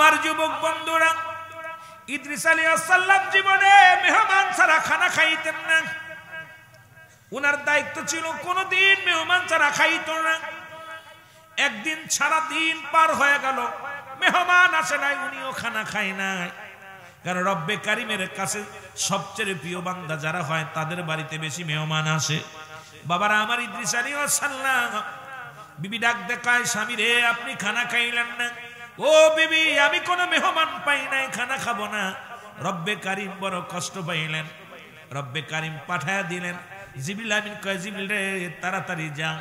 আমার যুবক বন্ধুরা, ইদ্রিস আলাইহিস সালাম জীবনে মেহমান ছাড়া খানা খাইতেন না। উনার দায়িত্ব ছিল কোনদিন মেহমান ছাড়া খাইত না। একদিন সারা দিন পার হয়ে গেল, মেহমান আসে নাই, উনিও খানা খায় নাই। কারণ রব্বে কারিমের কাছে সবচেয়ে প্রিয় বান্দা যারা হয় তাদের বাড়িতে বেশি মেহমান আসে। বাবারা আমার, ইদ্রিস আলাইহিস সালাম বিবি ডাক দেখায়, স্বামী রে আপনি খানা খাইলেন না। ও বিবি, আমি কোনো মেহমান পাই নাই, খানা খাবো না। রব্বে কারিম বড় কষ্ট পাইলেন, রব্বে কারিম পাঠায়া দিলেন জিবরিল আমিন কয়, জিবরিল রে তাড়াতাড়ি যা,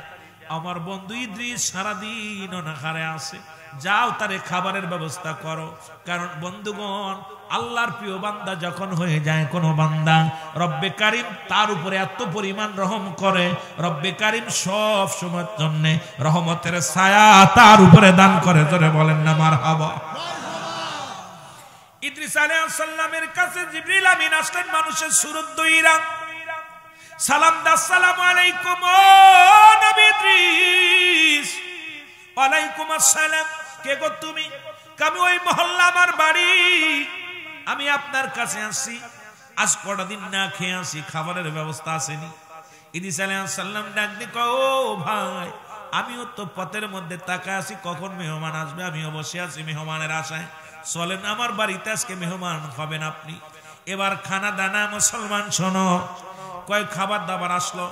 আমার বন্ধু ইদ্রিস সারাদিন অনাহারে আছে, যাও তারে খাবারের ব্যবস্থা করো। কারণ বন্ধুগণ, আল্লাহর প্রিয় বান্দা যখন হয়ে যায় কোন বান্দা, রব্বে কারিম তার উপরে এত পরিমাণ রহম করে, রব্বে কারিম সব সময়ের জন্য রহমতের ছায়া তার উপরে দান করে। জোরে বলেন না মারহাবা। ইদ্রিস আলাইহিস সালামের কাছে জিবরিল আমিন আসলেন মানুষের সুরত দইরা, সালাম দা, আসসালামু আলাইকুম ও নবী ইদ্রিস। ওয়ালাইকুম আসসালাম। কে গো তুমি? আমি ওই মহল্লা আমার বাড়ি, আমি আপনার কাছে আসছি, আজ কটা দিন না খেয়ে আসি, খাবারের ব্যবস্থা আসেনি। ইদ্রিস আলাইহিস সালাম ডাক দিয়ে কয়, ও ভাই, আমিও তো পথের মধ্যে তাকায় আছি কখন মেহমান আসবে, আমিও বসে আছি মেহমানের আশায়। চলেন আমার বাড়িতে আজকে মেহমান হবেন আপনি। এবার খানা দানা মুসলমান শোনো। কয় খাবার দাবার আসলো।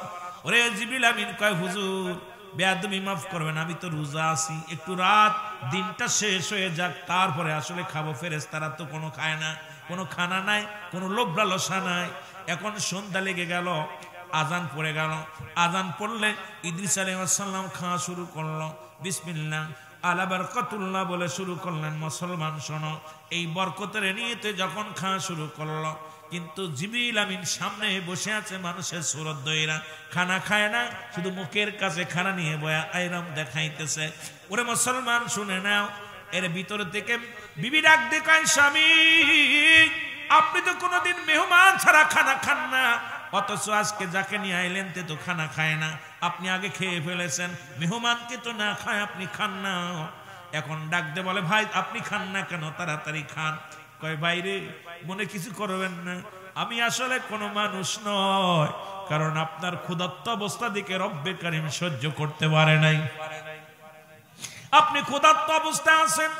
ওরে জিবরিল আমিন কয়, হুজুর বেয়াদবি মাফ করবেন, আমি তো রোজা আছি, একটু রাত দিনটা শেষ হয়ে যাক তারপরে আসলে খাবো। ফেরেশতারা তো কোনো খায় না, কোনো খানা নাই, কোনো লোভ লালসা নাই। এখন সন্ধ্যা লেগে গেল, আজান পড়ে গেল। আজান পড়লে ইদ্রিস আলাইহিস সালাম খাওয়া শুরু করলো। বিসমিল্লাহ আলা বারাকাতুল্লাহ বলে শুরু করলেন। মুসলমান শোনো, এই বরকতের নিয়তে যখন খাওয়া শুরু করলো, কিন্তু জিবরিল আমিন সামনে বসে আছে মানুষের সুরত দইরা, খানা খায় না, শুধু মুখের কাছে খানা নিয়ে বয়া আইরাম দেখাইতেছে। ওরে মুসলমান শুনে নাও, এর ভিতর থেকে বিবি ডাক দেখায়, স্বামী আপনি তো কোনোদিন মেহমান ছাড়া খানা খান না, অথচ আজকে যাকে নিয়ে আইলেন তে তো খানা খায় না, আপনি আগে খেয়ে ফেলেছেন, মেহমানকে তো না খায় আপনি খান না। এখন ডাক দে বলে, ভাই আপনি খান না কেন, তাড়াতাড়ি খান। কয় বাইরে মনে কিছু করবেন না, আমি আসলে কোনো মানুষ নয়, কারণ আপনার ক্ষুধার্ত অবস্থা দিকে রব্বে কারিম সহ্য করতে পারে নাই। আপনি ক্ষুধার্ত অবস্থায় আছেন,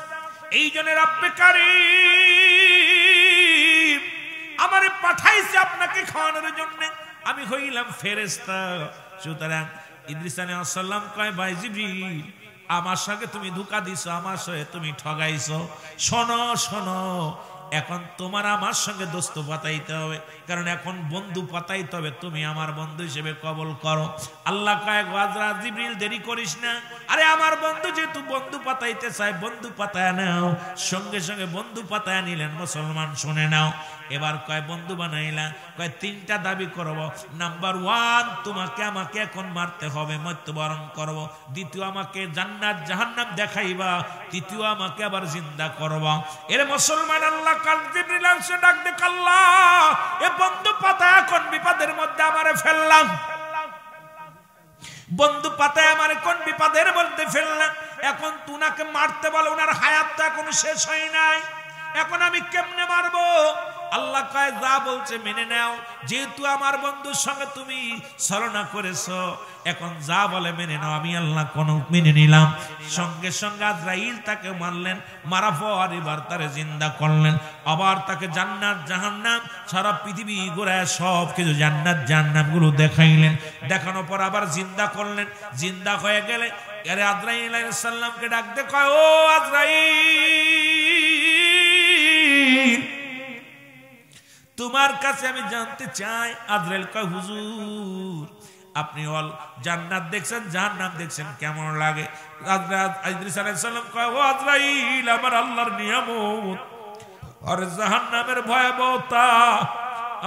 এই জন্য রব্বে কারিম আমারে পাঠাইছে আপনাকে খাওয়ানোর জন্য, আমি হইলাম ফেরেশতা। সুতরাং ইদ্রিস আলাইহিস সালাম কয়, ভাই জিবরিল আমার সঙ্গে তুমি ধোঁকা দিছো, আমার সঙ্গে তুমি ঠগাইছো। শোনো শোনো, এখন তোমার আমার সঙ্গে দোস্ত পাতাইতে হবে, কারণ এখন বন্ধু পাতাইতে হবে, তুমি আমার বন্ধু হিসেবে কবল করো। আল্লাহ কয়, গাজরা জিবরিল দেরি করিস না, আরে আমার বন্ধু যেহেতু বন্ধু পাতাইতে চায়, বন্ধু পাতায় নাও। সঙ্গে সঙ্গে বন্ধু পাতায় নিলেন। মুসলমান শুনে নাও, এবার কয় বন্ধু বানাইলা, কয় তিনটা দাবি করব। নাম্বার 1, তোমাকে আমাকে এখন মারতে হবে, মৃত্যুবরণ করব। দ্বিতীয়, আমাকে জান্নাত জাহান্নাম দেখাইবা। তৃতীয়, আমাকে আবার জিন্দা করবা। এর মুসলমান আল্লাহ কাল জিবরিল এসে ডাক দে, আল্লাহ এ বন্ধু পাতা এখন বিপদের মধ্যে আমারে ফেললাম, বন্ধু পাতায় আমার কোন বিপদের মধ্যে ফেললাম। এখন তুনাকে মারতে বলে, ওনার হায়াত তো এখনো শেষ হয় নাই, এখন আমি কেমনে মারবো? আল্লাহ কয়, যা বলছে মেনে নাও, যেহেতু আমার বন্ধুর সঙ্গে তুমি ছলনা করেছো, এখন যা বলে মেনে নাও। আমি আল্লাহ কোন মেনে নিলাম। সঙ্গে সঙ্গে আজরাইল তাকে মারলেন, মারা পর এবার তারে জিন্দা করলেন। আবার তাকে জান্নাত জাহান্নাম সারা পৃথিবী ঘোরায় সব কিছু জান্নাত জাহান্নাম গুলো দেখাইলেন। দেখানোর পর আবার জিন্দা করলেন। জিন্দা হয়ে গেলে আরে আজরাইল আলাইহিস সালামকে ডাক দে, কয় ও আজরাইল, তোমার কাছে আমি জানতে চাই। আজরাইল কয়, হুজুর আপনি জান্নাত দেখছেন জাহান্নাম দেখছেন, কেমন লাগে? ইদ্রিস আলাইহিস সালাম কয়, ও আজরাইল, আমার আল্লাহর নিয়ামত আর জাহান্নামের ভয়াবহতা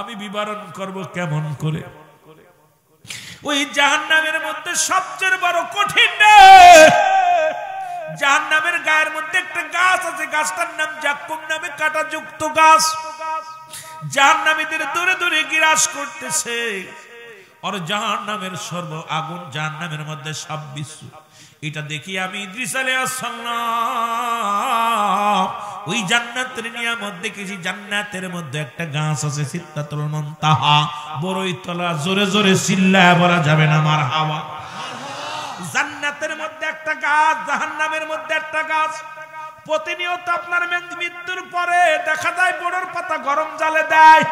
আমি বিবরণ করব কেমন করে? ওই জাহান্নামের মধ্যে সবচেয়ে বড় কঠিন জাহান্নামের গায়ের মধ্যে একটা গাছ আছে, গাছটার নাম জাক্কুম নামে কাঁটাযুক্ত গাছ। জাহান্নামীদের দূরে দূরে গ্রাস করতেছে। আর জাহান্নামের সর্ব আগুন জাহান্নামের মধ্যে সাব্বিসু। এটা দেখি আমি ইদ্রিস আলাইহিস সালাম ওই জান্নাতের নিয়ামত দেখেছি, জান্নাতের মধ্যে একটা গাছ আছে সিদরাতুল মুনতাহা, বড়ই তলা, জোরে জোরে চিল্লায় বলা যাবে না মারহাবা। জান্নাতের মধ্যে একটা গাছ, জাহান্নামের মধ্যে একটা গাছ। প্রতিনিয়ত আপনার মৃত্যুর পরে দেখা যায় বড়র পাতা গরম জালে দেয়।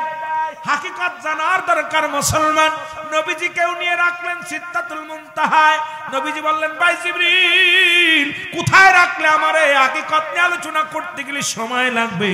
হাকিকত জানার দরকার মুসলমান। নবীজি কেউ নিয়ে রাখলেন সিদরাতুল মুনতাহায়। নবীজি বললেন, ভাই জিবরিল কোথায় রাখলে আমারে? হাকিকত নিয়ে আলোচনা করতে গেলে সময় লাগবে।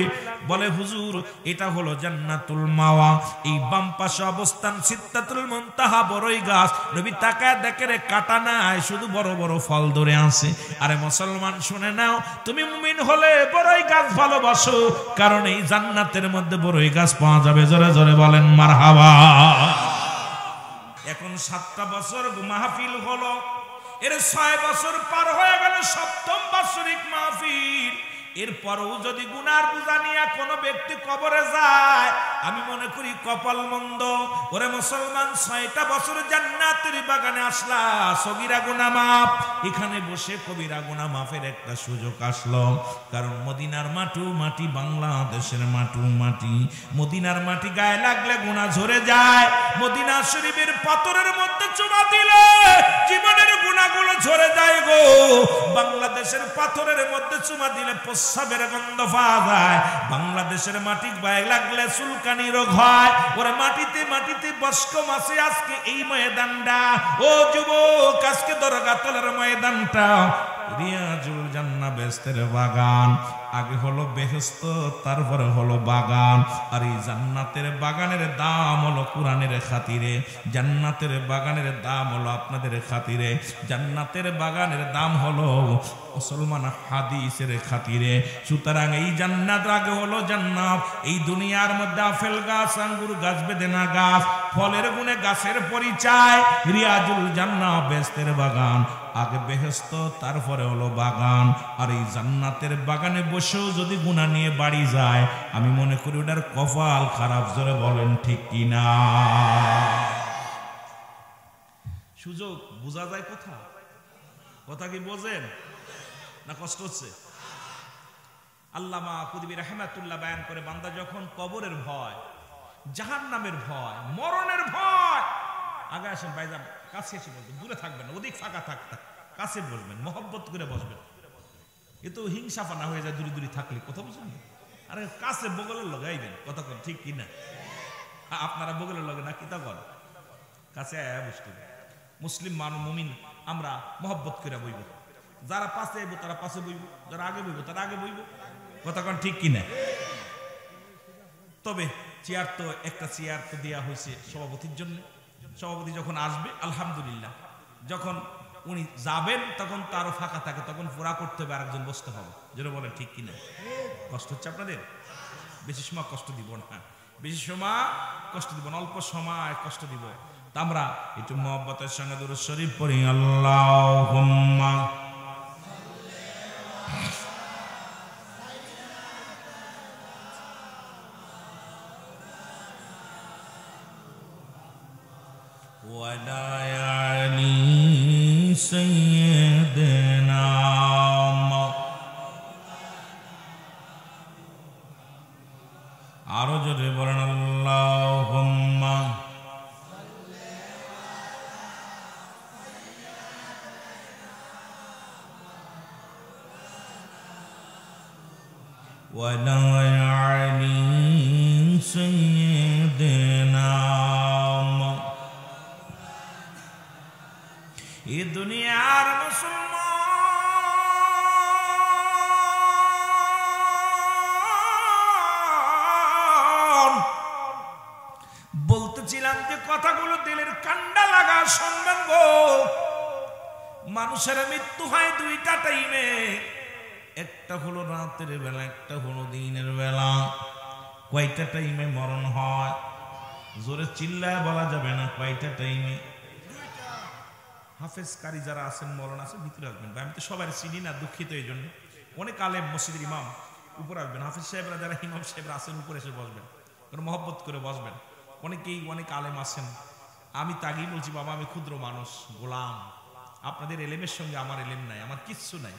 বলে হুজুর এটা হলো জান্নাতুল মাওয়া, এই বাম পাশে অবস্থান সিদরাতুল মুনতাহা, বড়ই গাছ। নবী তাকায় দেখে রে কাটা নাই, শুধু বড় বড় ফল ধরে আছে। আরে মুসলমান শুনে নাও, তুমি মুমিন হলে বড়ই গাছ ভালোবাসো, কারণ এই জান্নাতের মধ্যে বড়ই গাছ পাওয়া যাবে। জোরে জোরে বলেন মারহাবা। এখন 7টা বছর মাহফিল হলো, এর 6 বছর পার হয়ে গেল, 7ম বাৎসরিক মাহফিল। এরপরও যদি গুনার বোঝা নিয়ে কোনো ব্যক্তি কবরে যায়, আমি মনে করি কপাল মন্দ। ওরে মুসলমান, 6টা বছর জান্নাতের বাগানে আসলা, সগীরা গুনাহ মাফ। এখানে বসে কবিরা গুনাহ মাফের একটা সুযোগ আসলো, কারণ মদিনার মাটু মাটি, বাংলাদেশের মাটু মাটি। মদিনার মাটি গায়ে লাগলে গুনাহ ঝরে যায়। মদিনা শরীফের পাথরের মধ্যে চুমা দিলে জীবনের গুনাহগুলো ঝরে যায় গো। বাংলাদেশের পাথরের মধ্যে চুমা দিলে প্রস্রাবের গন্ধ পাওয়া যায়। বাংলাদেশের মাটি গায়ে লাগলে চুলকানি রোগ হয়। ওরে মাটিতে মাটিতে বস্ক মাসে আজকে এই ময়দানটা, ও যুবক আজকে দরগাতলের ময়দানটা রিয়াজুল জান্নাহ বেহেশতের বাগান। আগে হলো বেহেশত, তারপরে হলো বাগান। আর এই জান্নাতের বাগানের দাম হলো কোরআনের খাতিরে, জান্নাতের বাগানের দাম হলো আপনাদের খাতিরে, জান্নাতের বাগানের দাম হলো মুসলমান হাদিসের খাতিরে। সুতরাং এই জান্নাত আগে হলো জান্নাত। এই দুনিয়ার মধ্যে আপেল গাছ, আঙ্গুর গাছ, বেদেনা গাছ, ফলের গুণে গাছের পরিচয়। রিয়াজুল জান্নাহ বেহেশতের বাগান, আগে বেহেশত তারপরে হলো বাগান। আর এই জান্নাতের বাগানে বসেও যদি গুনাহ নিয়ে বাড়ি যায়, আমি মনে করি ওটার কপাল খারাপ। জোরে বলেন ঠিক কিনা? সুযোগ বোঝা যায় কোথা? কথা কি বোঝেন না কষ্ট হচ্ছে? আল্লামা কুতুবী রাহমাতুল্লাহ বয়ান করে, বান্দা যখন কবরের ভয়, জাহান্নামের ভয়, মরণের ভয়, আগে আসেন ভাইজান, কাছে এসে বলবেন, দূরে থাকবেন না, ওদিক ফাঁকা থাকতে কাছে বসবেন, মহব্বত করে বসবেন। এ তো হিংসাফানা হয়ে যায় দূরে দূরে থাকলে, কথা বুঝলেন? আরে কাছে বগলের লগে আইবেন, কথা কন ঠিক কিনা? আপনারা বগলের লগে না কিতা কর, কাছে আয়া বসতে। মুসলিম মানুষ মুমিন আমরা মহব্বত করে বইব। যারা পাশে আইব তারা পাশে বইব, যারা আগে বইব তারা আগে বইব, কথা কন ঠিক কিনা? তবে চেয়ার তো একটা চেয়ার তো দেওয়া হয়েছে সভাপতির জন্য। সভাপতি যখন আসবে আলহামদুলিল্লাহ, যখন উনি যাবেন তখন তারও ফাঁকা থাকে, তখন পুরা করতে হবে, আরেকজন বসতে হবে। যেন বলেন ঠিক কিনা? কষ্ট হচ্ছে আপনাদের? বেশি সময় কষ্ট দিব না, বেশি সময় কষ্ট দিব না, অল্প সময় কষ্ট দিব। তা আমরা একটু মহব্বতের সঙ্গে দুরূদ শরীফ পড়ি। আল্লাহুম্মা ওয়ালা আলি সাইয়্যিদিনা। আরো জোরে বলেন আল্লাহুম্মা ওয়ালা আলি সাইয়্যিদিনা। এ দুনিয়ার মুসলমান, বলতেছিলাম যে কথাগুলো দিলের কান্ডা লাগা শুনবেন গো। মানুষের মৃত্যু হয় 2টা টাইমে, একটা হলো রাতের বেলা, একটা হলো দিনের বেলা। কয়টা টাইমে মরণ হয়? জোরে চিল্লায় বলা যাবে না, কয়টা টাইমে? হাফেজ কারি যারা আছেন, মরণ আছে, ভিতরে আসবেন। আমি তো সবাই চিনি না, দুঃখিত এই জন্য। অনেক আলেম মসজিদের ইমাম উপরে আসবেন, হাফেজ সাহেবরা যারা ইমাম সাহেবরা আছেন উপরে এসে বসবেন, কারণ মহব্বত করে বসবেন। অনেকেই অনেক আলেম আছেন, আমি তাগেই বলছি বাবা, আমি ক্ষুদ্র মানুষ, গোলাম। আপনাদের এলেমের সঙ্গে আমার এলেম নাই, আমার কিচ্ছু নাই।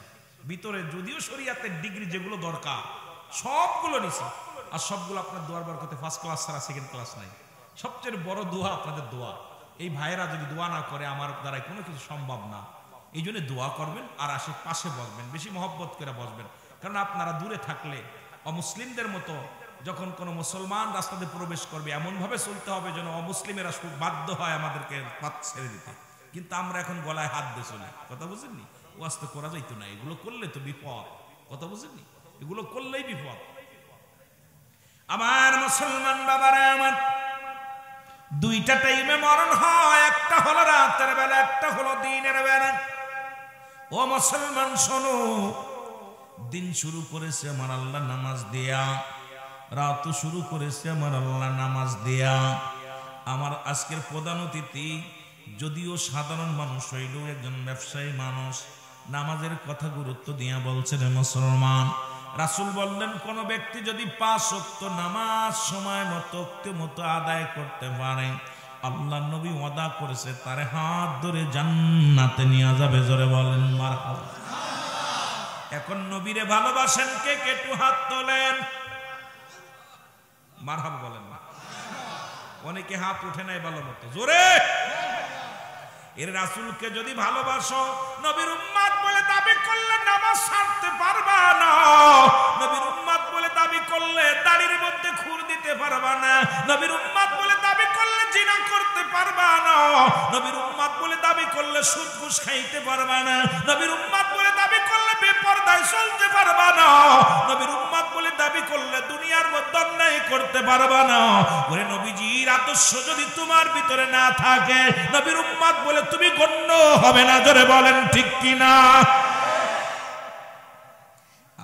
ভিতরে যদিও শরীয়তের ডিগ্রি যেগুলো দরকার সবগুলো নিছি, আর সবগুলো আপনার দোয়ার বরকতে ফার্স্ট ক্লাস ছাড়া সেকেন্ড ক্লাস নাই। সবচেয়ে বড় দোয়া আপনাদের দোয়া। এই ভাইয়েরা যদি দোয়া না করে আমার দ্বারাই কোনো কিছু সম্ভব না। এই জন্য দোয়া করবেন আর পাশে বসবেন, বেশি মহব্বত করে বসবেন। কারণ আপনারা দূরে থাকলে অমুসলিমদের মতো যখন কোনো মুসলমান রাস্তাতে প্রবেশ করবে এমনভাবে চলতে হবে যেন অমুসলিমেরা বাধ্য হয় আমাদেরকে পাত ছেড়ে দিতে। কিন্তু আমরা এখন গলায় হাত দিয়ে চলি, কথা বুঝেননি? ওয়াজ তো করা যাইতো না, এগুলো করলে তো বিপদ, কথা বুঝেননি? এগুলো করলেই বিপদ। আমার মুসলমান বাবারা আমার, দুইটা টাইমে মরণ হয়, একটা হলো রাতের বেলা, একটা হলো দিনের বেলা। ও মুসলমান শোনো, দিন শুরু করেছে আমার আল্লাহ নামাজ দিয়া, রাত শুরু করেছে আমার আল্লাহ নামাজ দিয়া। আমার আজকের প্রধান অতিথি যদিও সাধারণ মানুষ হইলেও একজন ব্যবসায়ী মানুষ, নামাজের কথা গুরুত্ব দিয়া বলছেন মুসলমান। রাসূল বললেন কোন ব্যক্তি যদি 5 ওয়াক্ত নামাজ সময় মতো আদায় করতে পারে, আল্লাহ নবী ওয়াদা করেছে তারে হাত ধরে জান্নাতে নিয়ে যাবে। জোরে বলেন মারহাবা। এখন নবীরে ভালোবাসেন কে কে? একটু হাত তোলেন, মারহাবা বলেন না। অনেকে হাত উঠে নাই ভালো মতো, জোরে। এর রাসূলকে যদি ভালোবাসো, নবীর উম্মত বলে দাবি করলে নামাজ ছাড়তে পারবা না। নবীর উম্মত বলে দাবি করলে দাড়ির মধ্যে খুর দিতে পারবা না। নবীর উম্মত বলে দাবি করলে জিনা করতে পারবা না। নবীর উম্মত বলে দাবি করলে সুদ ঘুষ খাইতে পারবা না। নবীর উম্মত বলে দাবি করলে বেপরদায় চলতে পারবা না। নবীর উম্মত বলে দাবি করলে দুনিয়ার মধ্যে অন্যায় করতে পারবা না। ওরে নবীজির আদর্শ যদি তোমার ভিতরে না থাকে, নবীর উম্মত বলে তুমি গণ্য হবে না। জোরে বলেন ঠিক কিনা?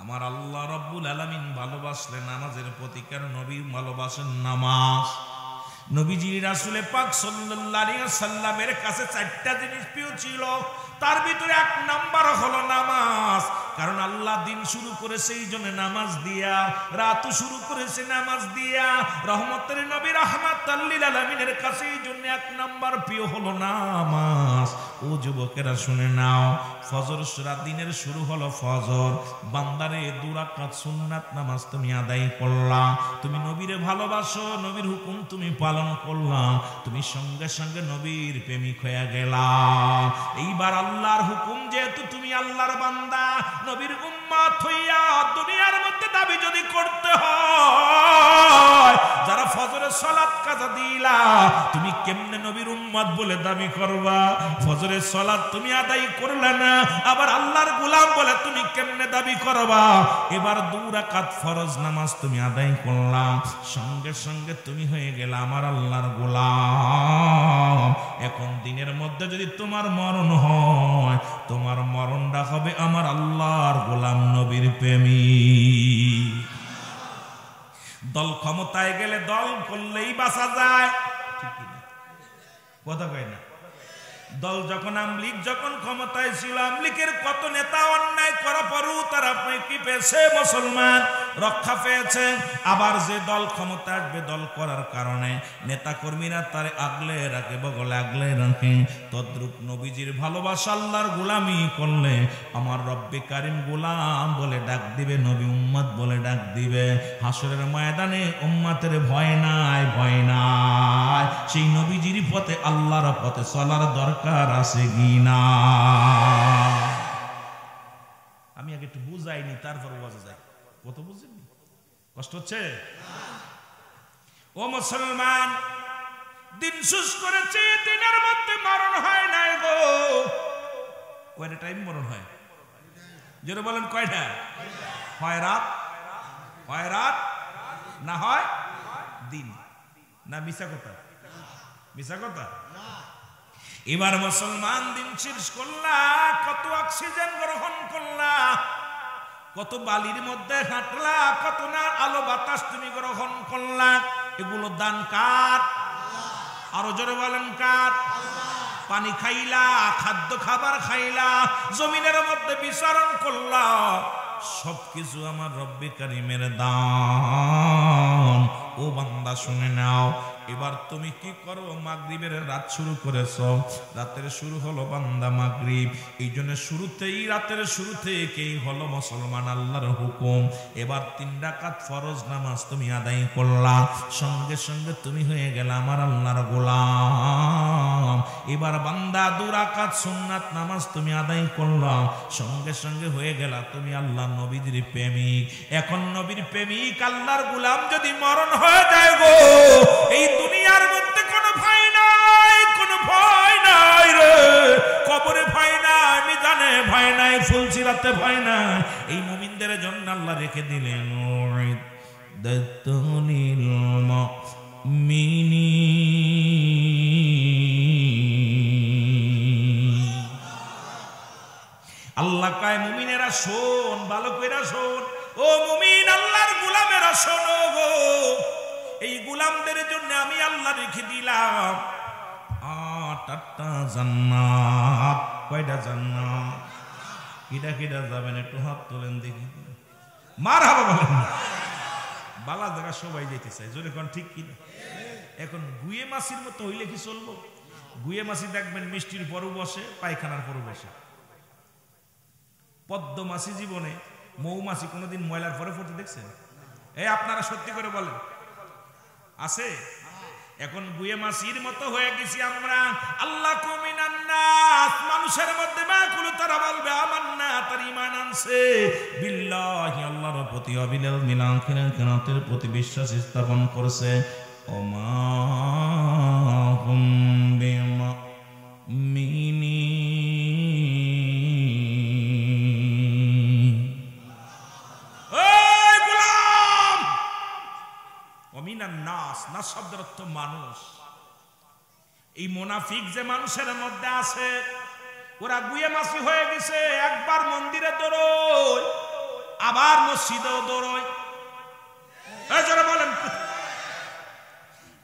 আমার আল্লাহ রাব্বুল আলামিন ভালোবাসলেন নামাজের প্রতি, কারণ নবী ভালোবাসেন নামাজ। নবীজি রাসূল পাক সাল্লাল্লাহু আলাইহি ওয়াসাল্লামের কাছে 4টা জিনিস প্রিয় ছিল, তার ভিতরে 1 নাম্বার হলো নামাজ। কারণ আল্লাহ দিন শুরু করেছে এই জন্য নামাজ দিয়া, রাত শুরু করেছে নামাজ দিয়া। রহমতের নবী রাহমাতাল লিল আলামিনের কাছে এই জন্য 1 নাম্বার প্রিয় হলো নামাজ। ও যুবকেরা শুনে নাও, ফজর রাত দিনের শুরু হলো ফজর। বান্দারে 2 রাকাত সুন্নাত নামাজ তুমি আদায় করলা, তুমি নবীরে ভালোবাসো, নবীর হুকুম তুমি পালন করলা, তুমি সঙ্গে সঙ্গে নবীর প্রেমিক হয়ে গেলা। এইবার আল্লাহর হুকুম, যেহেতু তুমি আল্লাহর বান্দা, নবীর উম্মত হইয়া দুনিয়ার মধ্যে দাবি যদি করতে হয়, যারা ফজরের সালাত কাজা দিলা, তুমি কেমনে নবীর উম্মত বলে দাবি করবা? ফজরের সালাত তুমি আদায় করলে না, আবার আল্লাহর গোলাম বলে তুমি কেমনে দাবি করবা? এবার 2 রাকাত ফরজ নামাজ তুমি আদায় করলা, সঙ্গে সঙ্গে তুমি হয়ে গেলা আমার আল্লাহর গোলাম। এখন দিনের মধ্যে যদি তোমার মরণ হয়, তোমার মরণটা হবে আমার আল্লাহর গোলাম নবীর প্রেমিক। দল ক্ষমতায় গেলে দল করলেই বাঁচা যায়, ঠিক কিনা? কথা কয় না? দল যখন আমলিগ যখন ক্ষমতায় ছিল, আমলিগের কত নেতা অন্যায় করা পরেও তারা কি পেয়েছে? মুসলমান রক্ষা পেয়েছে। আবার যে দল ক্ষমতা আসবে, দল করার কারণে নেতা কর্মীরা তারে আগলে রাখে, বগলে আগলে রাখে। তদ্রূপ নবীজির ভালোবাসা, আল্লাহর গোলামি করলে আমার রব্বে কারিম গোলাম বলে ডাক দিবে, নবী উম্মত বলে ডাক দিবে। হাসরের ময়দানে উম্মতের ভয় নাই, ভয় নাই। সেই নবীজির পথে, আল্লাহর পথে চলার দরকার আছে কিনা? আমি আগে একটু বুঝাইনি, তারপর বোঝা যায়। কত বুঝেননি? কষ্ট হচ্ছে? ও মুসলমান, দিন শেষ করেছে, দিনের মধ্যে মরণ হয় নাই গো। কয়টা টাইম মরণ হয়? জোরে বলেন কয়টা? হয় রাত, হয় রাত, না হয় দিন। না মিছা কথা? মিছা কথা। এবার মুসলমান দিন শেষ করলা, কত অক্সিজেন গ্রহণ করলা, কত বালির মধ্যে হাঁটলা, কত না আলো বাতাস তুমি গ্রহণ করলা। এগুলো দান কার? আরো জোরে বলেন কার? পানি খাইলা, খাদ্য খাবার খাইলা, জমিনের মধ্যে বিচরণ করলা, সবকিছু আমার রব্বে কারিমের দান। ও বান্দা শুনে নাও, এবার তুমি কি করো? মাগরিবের রাত শুরু করেছো, রাতের শুরু হলো বান্দা মাগরিব। এই জন্য শুরুতেই, রাতের শুরু থেকেই হলো মুসলমান আল্লাহর হুকুম। এবার 3 রাকাত ফরজ নামাজ তুমি আদায় করলা, সঙ্গে সঙ্গে তুমি হয়ে গেল আমার আল্লাহর গোলাম। এবার বান্দা 2 রাকাত সুন্নাত নামাজ তুমি আদায় করলা, সঙ্গে সঙ্গে হয়ে গেল তুমি আল্লাহ নবীর প্রেমিক। এখন নবীর প্রেমিক আল্লাহর গোলাম যদি মরণ হয়ে যায় গো, এই দুনিয়ার মধ্যে কোনো ভয় নাই, কোনো ভয় নাই রে। কবরে ভয় নাই, মিজানে ভয় নাই, ফুলসিরাতে ভয় নাই। এই মুমিনদের জন্য আল্লাহ রেখে দিলেন উইদ্দাতুল মুমিনিন। আল্লাহ কয় মুমিনেরা শোন, ভালো কইরা শোন, ও মুমিন আল্লাহর গোলামেরা শোনো গো, এই গোলামদের জন্য আমি আল্লাহ রেখে দিলাম 8টা জান্নাত। কয়টা জান্নাত? কিটা কিটা যাবেন একটু হাত তোলেন দেখি, মারহাবা বলেন। বালা জায়গা সবাই যেতে চায়, জোরে কোন ঠিক কিনা? এখন গুয়ে মাছির মতো হইলে কি চলবো? গুয়ে মাছি দেখবেন মিষ্টির পরও বসে, পায়খানার পরও বসে। পদ্ম মাছি জীবনে, মৌমাছি কোনোদিন ময়লার পরে পড়তে দেখছেন? এই আপনারা সত্যি করে বলেন, আছে? এখন গুয়ে মাছির মতো হয়ে গেছি আমরা। আল্লাহ কুমিনান নাস, মানুষের মধ্যে মাকুল তারা বলবে আমান্না, তার ঈমান আনছে বিল্লাহি, আল্লাহর প্রতি, অবিল মিলাখিরাত, কিয়ামতের প্রতি বিশ্বাস স্থাপন করছে। ওমা হুম বিমুমিনিন। ওই গোলাম, ওমিনান নাস, নাস শব্দের অর্থ মানুষ। এই মুনাফিক যে মানুষের মধ্যে আছে, ওরা গুয়ে মাছি হয়ে গেছে। একবার মন্দিরে দৌড়য়, আবার মসজিদেও দৌড়য়। বলেন,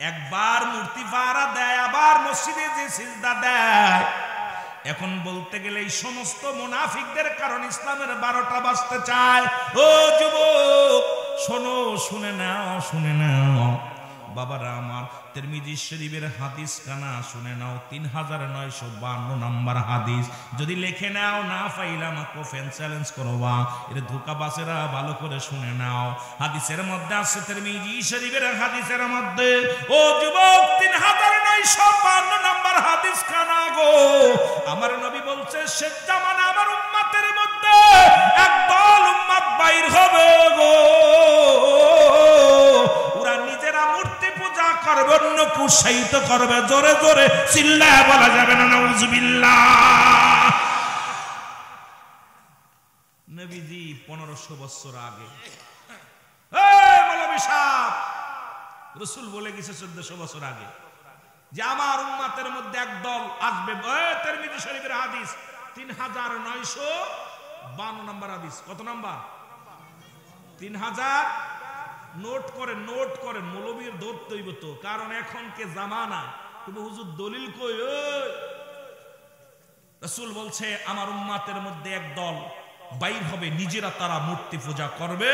একবার মূর্তি পাহারা দেয়, আবার মসজিদে যে সিজদা দেয়। এখন বলতে গেলে এই সমস্ত মুনাফিকদের কারণ ইসলামের 12টা বাজতে চায়। ও যুবক শোনো, শুনে নাও, শুনে নাও বাবারা আমার, তিরমিজি শরীফের হাদিস কানা শুনে নাও, 3952 নম্বর হাদিস। যদি লিখে নাও, না পাইলে আমাকে ফ্যান চ্যালেঞ্জ করবা। এটা ধোঁকাবাজেরা ভালো করে শুনে নাও। হাদিসের মধ্যে আছে, তিরমিজি শরীফের হাদিসের মধ্যে, ও যুবক 3952 নম্বর হাদিস কানা গো, আমার নবী বলছে শেষ জামানা আমার উম্মতের মধ্যে একদল উম্মত বাইর হবে গো, ওরা নিজেরা মূর্তি পূজা করবে, অন্যকে উৎসাহিত করবে। জোরে জোরে চিল্লায় বলা যাবে না নাউজুবিল্লাহ। নবীজি 1500 বছর আগে, মৌলভী সাহেব, রাসূল বলে গেছে 1400 বছর আগে যে আমার উম্মতের মধ্যে একদল আসবে। তিরমিজি শরীফের হাদিস 3952 নম্বর হাদিস। কত নাম্বার? 3000। নোট করেন, নোট করেন, মৌলবীর ধরতে হইব তো, কারণ এখন কে জামানা। তুমি হুজুর দলিল কই? রাসূল বলছে আমার উম্মতের মধ্যে একদল বাইর হবে, নিজেরা তারা মূর্তি পূজা করবে,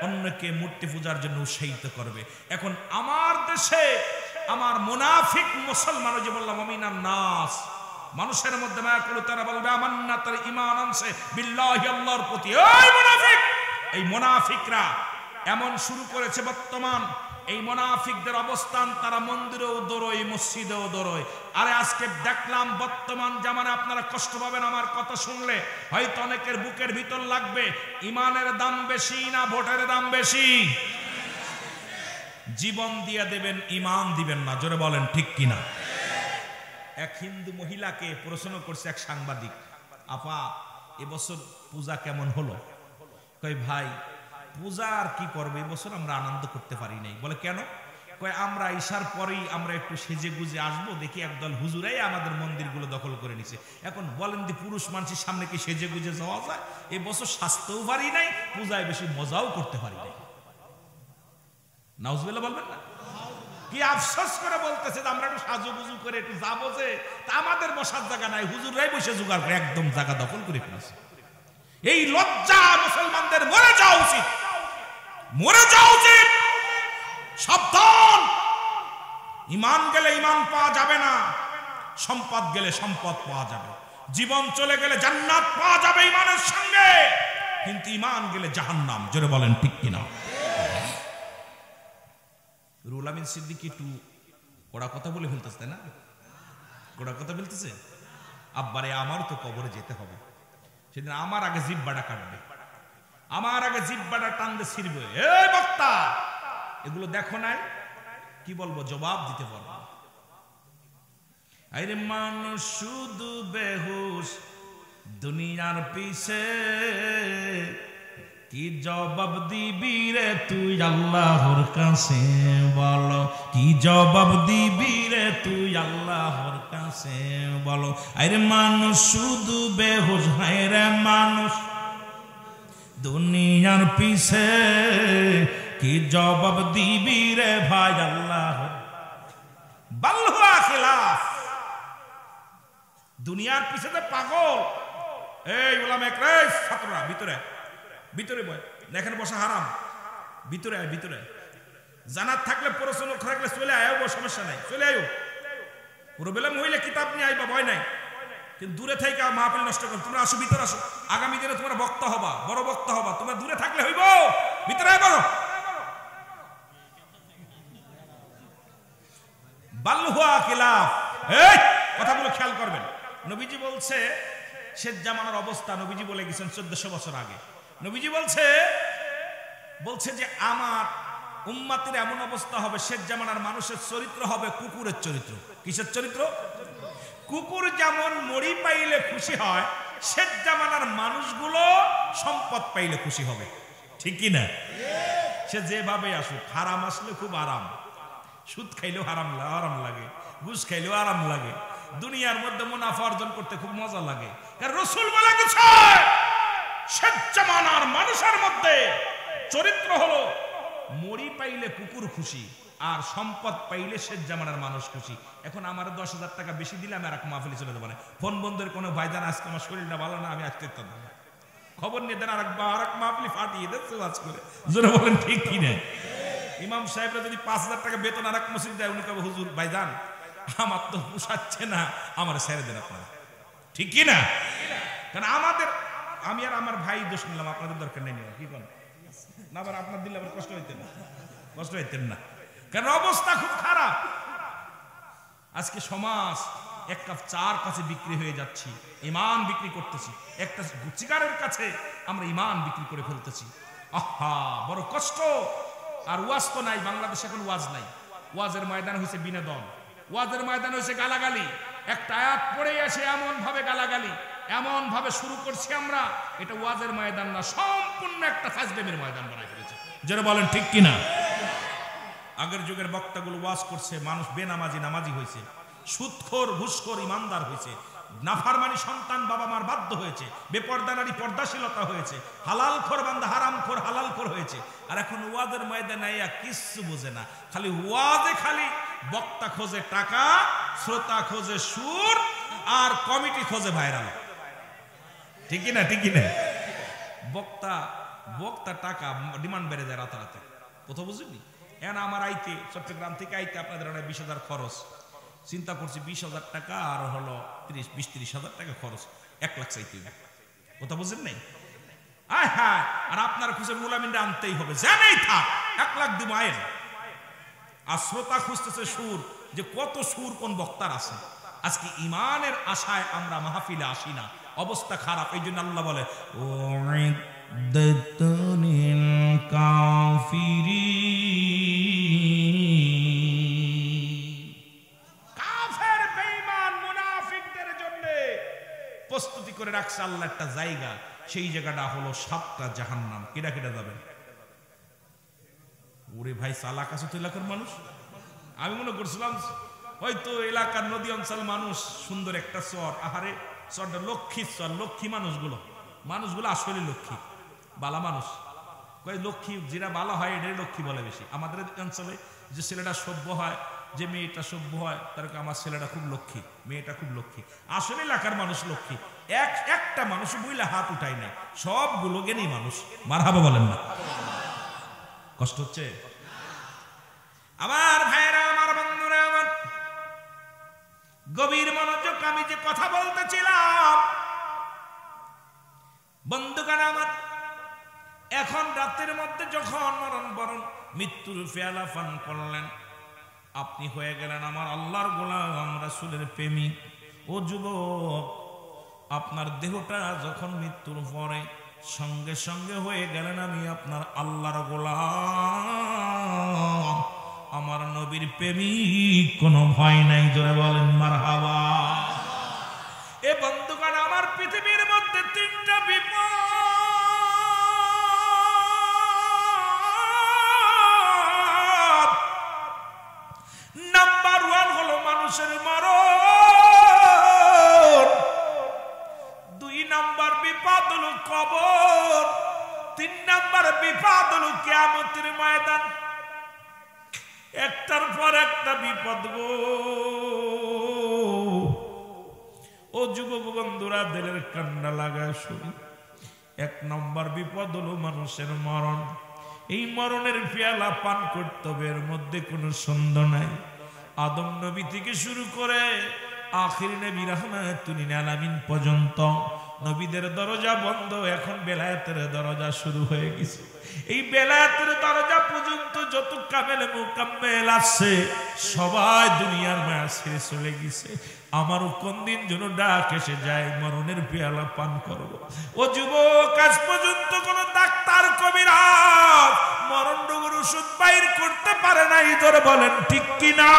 অন্যকে মূর্তি পূজার জন্য উৎসাহিত করবে। এখন আমার দেশে আমার মুনাফিক মুসলমান, যে বললাম মুমিনান নাস, মানুষের মধ্যে মায়াকুল তারা বলবে আমান্না, তার ঈমান আনছে বিল্লাহি, আল্লাহর প্রতি। ওই মুনাফিক, এই মুনাফিকরা এমন শুরু করেছে বর্তমান, এই মুনাফিকদের অবস্থান, তারা মন্দিরেও দৌড়য়, মসজিদেও দৌড়য়। আরে আজকে দেখলাম বর্তমান জামানায়, আপনারা কষ্ট পাবেন আমার কথা শুনলে, হয়তো অনেকের বুকের ভিতর লাগবে, ইমানের দাম বেশি না ভোটের দাম বেশি? জীবন দিয়ে দেবেন, ইমান দিবেন না। জোরে বলেন ঠিক কিনা? এক হিন্দু মহিলাকে প্রশ্ন করছে এক সাংবাদিক, আপা এবছর পূজা কেমন হলো? কই ভাই পূজা আর কি করবে, এবছর আমরা আনন্দ করতে পারি নাই। বলে কেন? কয় আমরা ঈশার পরেই আমরা একটু সেজে গুজে আসবো, দেখি একদল হুজুরাই আমাদের মন্দিরগুলো দখল করে নিছে। এখন বলেন দি পুরুষ মানুষের সামনে কি সেজে গুজে যাওয়া যায়? এবছর স্বাস্থ্যও পারি নাই, পূজায় বেশি মজাও করতে পারি নাই। নাউজুবিল্লাহ বলবেন না? কি আফসোস করে বলতেছে যে আমরা একটু সাজুগুজু করে একটু যাবো, যে তা আমাদের বসার জায়গা নাই, হুজুররাই বসে জোগাড় করে একদম জায়গা দখল করে ফেলেছে। এই লজ্জা মুসলমানদের মরে যাওয়া উচিত, মরে যাওয়া উচিত। সাবধান, ইমান গেলে ইমান পাওয়া যাবে না, সম্পদ গেলে সম্পদ পাওয়া যাবে, জীবন চলে গেলে জান্নাত পাওয়া যাবে ইমানের সঙ্গে, কিন্তু ইমান গেলে জাহান্নাম। জোরে বলেন ঠিক কিনা? রুহুল আমিন সিদ্দিকী একটু ওরা কথা বলে ফেলতেছে, তাই না? ওরা কথা বলতেছে, আব্বারে আমারও তো কবরে যেতে হবে, সেদিন আমার আগে জিহ্বাটা কাটবে, আমার আগে জিহ্বাটা টানতে ছিড়বে। এই বক্তা, এগুলো দেখো নাই, কি বলবো, জবাব দিতে পারবো। আরে মানুষ শুধু বেহুশ দুনিয়ার পিছে, কি জবাব দিবি রে তুই আল্লাহর কাছে, বলো কি জবাব দিবি রে তুই আল্লাহর কাছে, বলো। আরে মানুষ শুধু বেহুশ, হায় রে মানুষ দুনিয়ার পিছে, কি জবাব দিবি রে ভাই আল্লাহ। বাল্হুয়া খিলাফ, দুনিয়ার পিছনে পাগল। এই ওলামা একরাম, ছাত্ররা ভিতরে ভিতরে বয়, এখানে বসা হারাম, ভিতরে আয়, ভিতরে জানার থাকলে পড়াশোনা থাকলে চলে আয়, সমস্যা নাই, চলে আয়ো। পুরো বেলা মহিলা কিতাব নিয়ে আইবা, ভয় নাই, কিন্তু দূরে থেকে মাহফিল নষ্ট করো। তোমরা আসো, ভিতরে আসো, আগামী দিনে তোমরা বক্তা হবা, বড় বক্তা হবা, তোমরা দূরে থাকলে হইব, ভিতরে আয় বড়। বাল্হুয়া খিলাফ, এই কথাগুলো খেয়াল করবেন। নবীজি বলছে শেষ জামানার অবস্থা, নবীজি বলে গেছেন 1400 বছর আগে। নবীজি বলছে যে আমার উম্মতের এমন অবস্থা হবে, শেষ জামানার মানুষের চরিত্র হবে কুকুরের চরিত্র। কিসের চরিত্র? কুকুর যেমন মরি পাইলে খুশি হয়, শেষ জামানার মানুষগুলো সম্পদ পাইলে খুশি হবে, ঠিক কি না? সে যেভাবে আসুক, হারাম আসলে খুব আরাম, সুদ খাইলেও আরাম লাগে, ঘুষ খাইলেও আরাম লাগে, দুনিয়ার মধ্যে মুনাফা অর্জন করতে খুব মজা লাগে। কারণ রাসূল বলে গেছে শেষ জামানার মানুষের মধ্যে চরিত্র হলো মরি পাইলে কুকুর খুশি, আর সম্পদ পাইলে শেষ জামানার মানুষ খুশি। এখন আমার 10,000 টাকা বেশি দিলে আমি আর এক মাহফিলে চলে যাবো না, ফোন বন্ধের কোনো ভাইজান আজকে আমার শরীরটা ভালো না, আমি আসতে পারবো না, খবর নিয়ে দেন আর এক মাহফিলে ফাটিয়ে দিচ্ছে আজ করে। জোরে বলেন ঠিক কি না? ইমাম সাহেবরা যদি 5,000 টাকা বেতন আর এক মসজিদ দেয়, উনি কবে হুজুর ভাইজান আমার তো পোষাচ্ছে না, আমার ছেড়ে দেন আপনারা, ঠিক কি না? কারণ আমাদের, আমি আর আমার ভাই দোষ নিলাম, আপনাদের দরকার নেই, কি করেন না, আবার আপনার দিলে আবার কষ্ট হইতেন না, কারণ অবস্থা খুব খারাপ। আজকে সমাজ এক কাপ চার কাছে বিক্রি হয়ে যাচ্ছি, ইমান বিক্রি করতেছি, একটা সিগারের কাছে আমরা ইমান বিক্রি করে ফেলতেছি। আহা, বড় কষ্ট। আর ওয়াজ তো নাই বাংলাদেশে, এখন ওয়াজ নাই, ওয়াজের ময়দান হয়েছে বিনোদন, ওয়াজের ময়দান হয়েছে গালাগালি। একটা আয়াত পড়ে আসে এমন ভাবে গালাগালি, এমন ভাবে শুরু করছি আমরা, এটা ওয়াজের ময়দান না, সম্পূর্ণ একটা ফাজলামির ময়দান বানাই ফেলেছে। যারা বলেন ঠিক কিনা? আগের যুগের বক্তাগুলো ওয়াজ করছে, মানুষ বেনামাজি নামাজি হয়েছে, সুদখোর ঘুষখোর ইমানদার হয়েছে, নাফরমানি সন্তান বাবা মার বাধ্য হয়েছে, বেপর্দা নারী পর্দাশীলতা হয়েছে, হালালখোর বান্দা হারামখোর হালালখোর হয়েছে। আর এখন ওয়াজের ময়দানে আইয়া কিচ্ছু বোঝে না, খালি ওয়াজে খালি বক্তা খোঁজে টাকা, শ্রোতা খোঁজে সুর, আর কমিটি খোঁজে ভাইরাল, ঠিক না? ঠিক না? বক্তা টাকা ডিমান্ড বেড়ে যায় রাতারাতি, কোথাও বুঝলি? এখন আমার আইতে চট্টগ্রাম থেকে আইতে আপনাদের 20,000 খরচ, চিন্তা করছি 20,000 টাকা আর হলো 20-30,000 টাকা খরচ, 1 লাখ চাইতে হবে, কথা বুঝেন নাই? হ্যাঁ, আর আপনার খুঁজে মুলামিনটা আনতেই হবে, জানেই থাক 1 লাখ দিব আয়ের। আর শ্রোতা খুঁজতেছে সুর, যে কত সুর কোন বক্তার আছে। আজকে ইমানের আশায় আমরা মাহফিলে আসি না, অবস্থা খারাপ। এই জন্য আল্লাহ বলে কাফের বেঈমান মুনাফিকদের জন্য প্রস্তুতি করে রাখছে আল্লাহ একটা জায়গা, সেই জায়গাটা হলো 7টা জাহান্নাম। কেডা যাবেন? ওরে ভাই, চালাক আছে তো এলাকার মানুষ। আমি মনে করছিলাম হয়তো এলাকার নদী অঞ্চল মানুষ, সুন্দর একটা চর, আহারে চরটা লক্ষ্মী চর, লক্ষ্মী মানুষগুলো আসলে লক্ষ্মী, বালা মানুষ। লক্ষ্মী যেটা বালা হয় এটাই লক্ষ্মী বলে বেশি। আমাদের অঞ্চলে যে ছেলেটা সভ্য হয়, যে মেয়েটা সভ্য হয়, তার আমার ছেলেটা খুব লক্ষ্মী, মেয়েটা খুব লক্ষ্মী। আসলে এলাকার মানুষ লক্ষ্মী, একটা মানুষ বইলে হাত উঠায় না, সবগুলো জ্ঞানী মানুষ। মারহাবা বলেন না? কষ্ট হচ্ছে? আমার ভাইরা, আমার বন্ধুরা, আমার গভীর মনোযোগ, আমি যে কথা বলতেছিলাম বন্ধুগণ আমার, এখন রাতের মধ্যে যখন মরণ বরণ মৃত্যুর পেয়ালা পান করলেন, আপনি হয়ে গেলেন আমার আল্লাহর গোলাম, রাসূলের প্রেমিক। ও যুবক, আপনার দেহটা যখন মৃত্যুর পরে সঙ্গে সঙ্গে হয়ে গেলেন আমি আপনার আল্লাহর গোলাম, আমার নবীর প্রেমিক, কোনো ভয় নাই। জোরে বলেন মারহাবা। এ বন্ধুগণ আমার, পৃথিবীর মধ্যে তিনটা বিপদ। নাম্বার 1 হলো মানুষের মরণ, 2 নাম্বার বিপদ হলো কবর, 3 নাম্বার বিপদ হলো কিয়ামতের ময়দান। একটার পর একটা বিপদ গো। ও যুবক বন্ধুরা, দিলের কান্না লাগায় শুনি। 1 নম্বর বিপদ হলো মানুষের মরণ। এই মরণের পেয়ালা পান করতে হবে, এর মধ্যে কোনো সন্দেহ নাই। আদম নবী থেকে শুরু করে আখির নবী রাহমাতুল লিল আলামিন পর্যন্ত নবীদের দরজা বন্ধ, এখন বেলায়েতের দরজা শুরু হয়ে গেছে। এই বেলায়েতের দরজা পর্যন্ত যত কামেল মুকাম্মেল আছে সবাই দুনিয়ার মায়া ছেড়ে চলে গেছে। আমারও কোন দিন যেন ডাক এসে যায়, মরণের পেয়ালা পান করব। ও যুবক, আজ পর্যন্ত কোন ডাক্তার কবিরাজ মরণ রোগের ওষুধ বাইর করতে পারে নাই। ধরে বলেন ঠিক কিনা?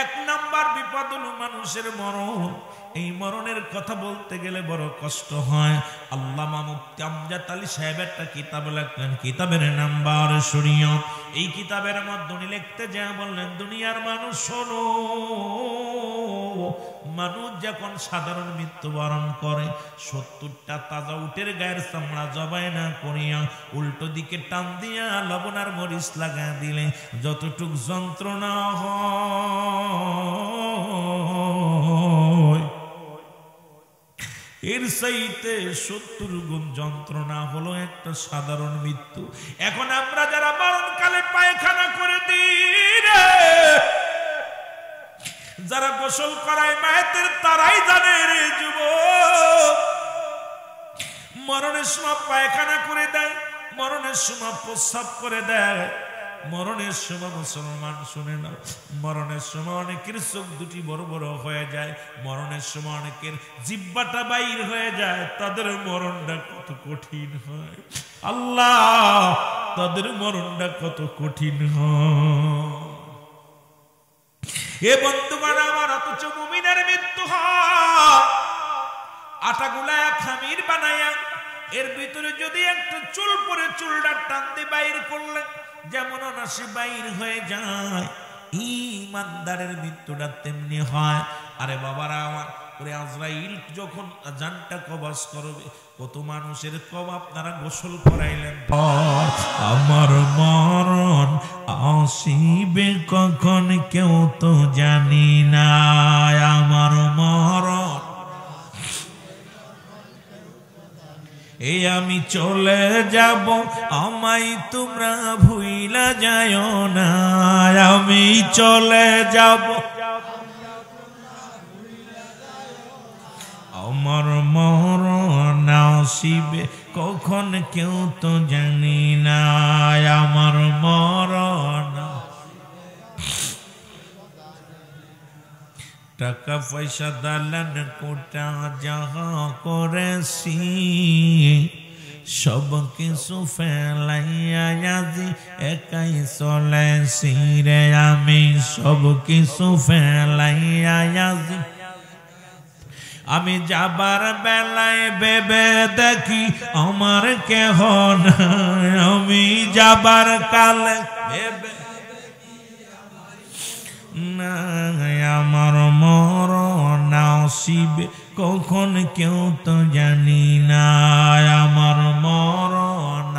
1 নাম্বার বিপদ হলো মানুষের মরণ। এই মরণের কথা বলতে গেলে বড় কষ্ট হয়। আল্লামা মুফতি আমজাদ আলী সাহেব একটা কিতাব লিখলেন, কিতাবের নাম্বার শরীয়ত। এই কিতাবের মধ্যে উনি লিখতে যা বললেন, দুনিয়ার মানুষ শোনো, মানুষ যখন সাধারণ মৃত্যুবরণ করে 70টা তাজা উটের গায়ের চামড়া জবাই না করিয়া উল্টো দিকে টান দিয়া লবণ আর মরিচ লাগা দিলে যতটুক যন্ত্রণা হয়, এর চাইতে 70 গুণ যন্ত্রণা হলো একটা সাধারণ মৃত্যু। এখন আমরা যারা মরণকালে পায়খানা করে দিই রে, যারা গোসল করায় মায়েদের, তারাই জানে রে যুবক, মরণের সময় পায়খানা করে দেয়, মরণের সময় প্রস্রাব করে দেয়, মরণের সময় মুসলমান শুনে না, মরণের সময় অনেকের চোখ দুটি বড় বড় হয়ে যায়, মরণের সময় অনেকের জিহ্বাটা বাইর হয়ে যায়। তাদের মরণটা কত কঠিন হয় আল্লাহ, তাদের মরণটা কত কঠিন হয়। এ বন্ধুগণ আমার, অথচ মুমিনের মৃত্যু হয় আটা গুলায়া খামির বানায়া, এর ভিতরে যদি একটা চুল পরে চুলটা টান দিয়ে বাইর করলে যেমন অনাসি বাইর হয়ে যায়, ঈমানদারের মৃত্যুটা তেমনি হয়। আরে বাবারা আমার, ওরে আজরাইল যখন জানটা কবজ করবে, কত মানুষের কব আপনারা গোসল করাইলেন। আমার মরণ আসিবে কখন কেউ তো জানি না, আমার মরণ এই আমি চলে যাব, আমায় তোমরা ভুইলা যাও না, আমি চলে যাব, আমার মরণ আসিবে কখন কেউ তো জানি না, আমার মরণ। টাকা পয়সা দালান কোটা যাহা করেছি সব কিছু ফেলাইয়া আজি একাই চলেছি রে, আমি সব কিছু ফেলাইয়া আজি। আমি যাবার বেলায় ভেবে দেখি আমার কেহ নাই, আমি যাবার কালে ভেবে না, আমার মরণ আসিবে কখন কেউ তো জানি না, আমার মরণ।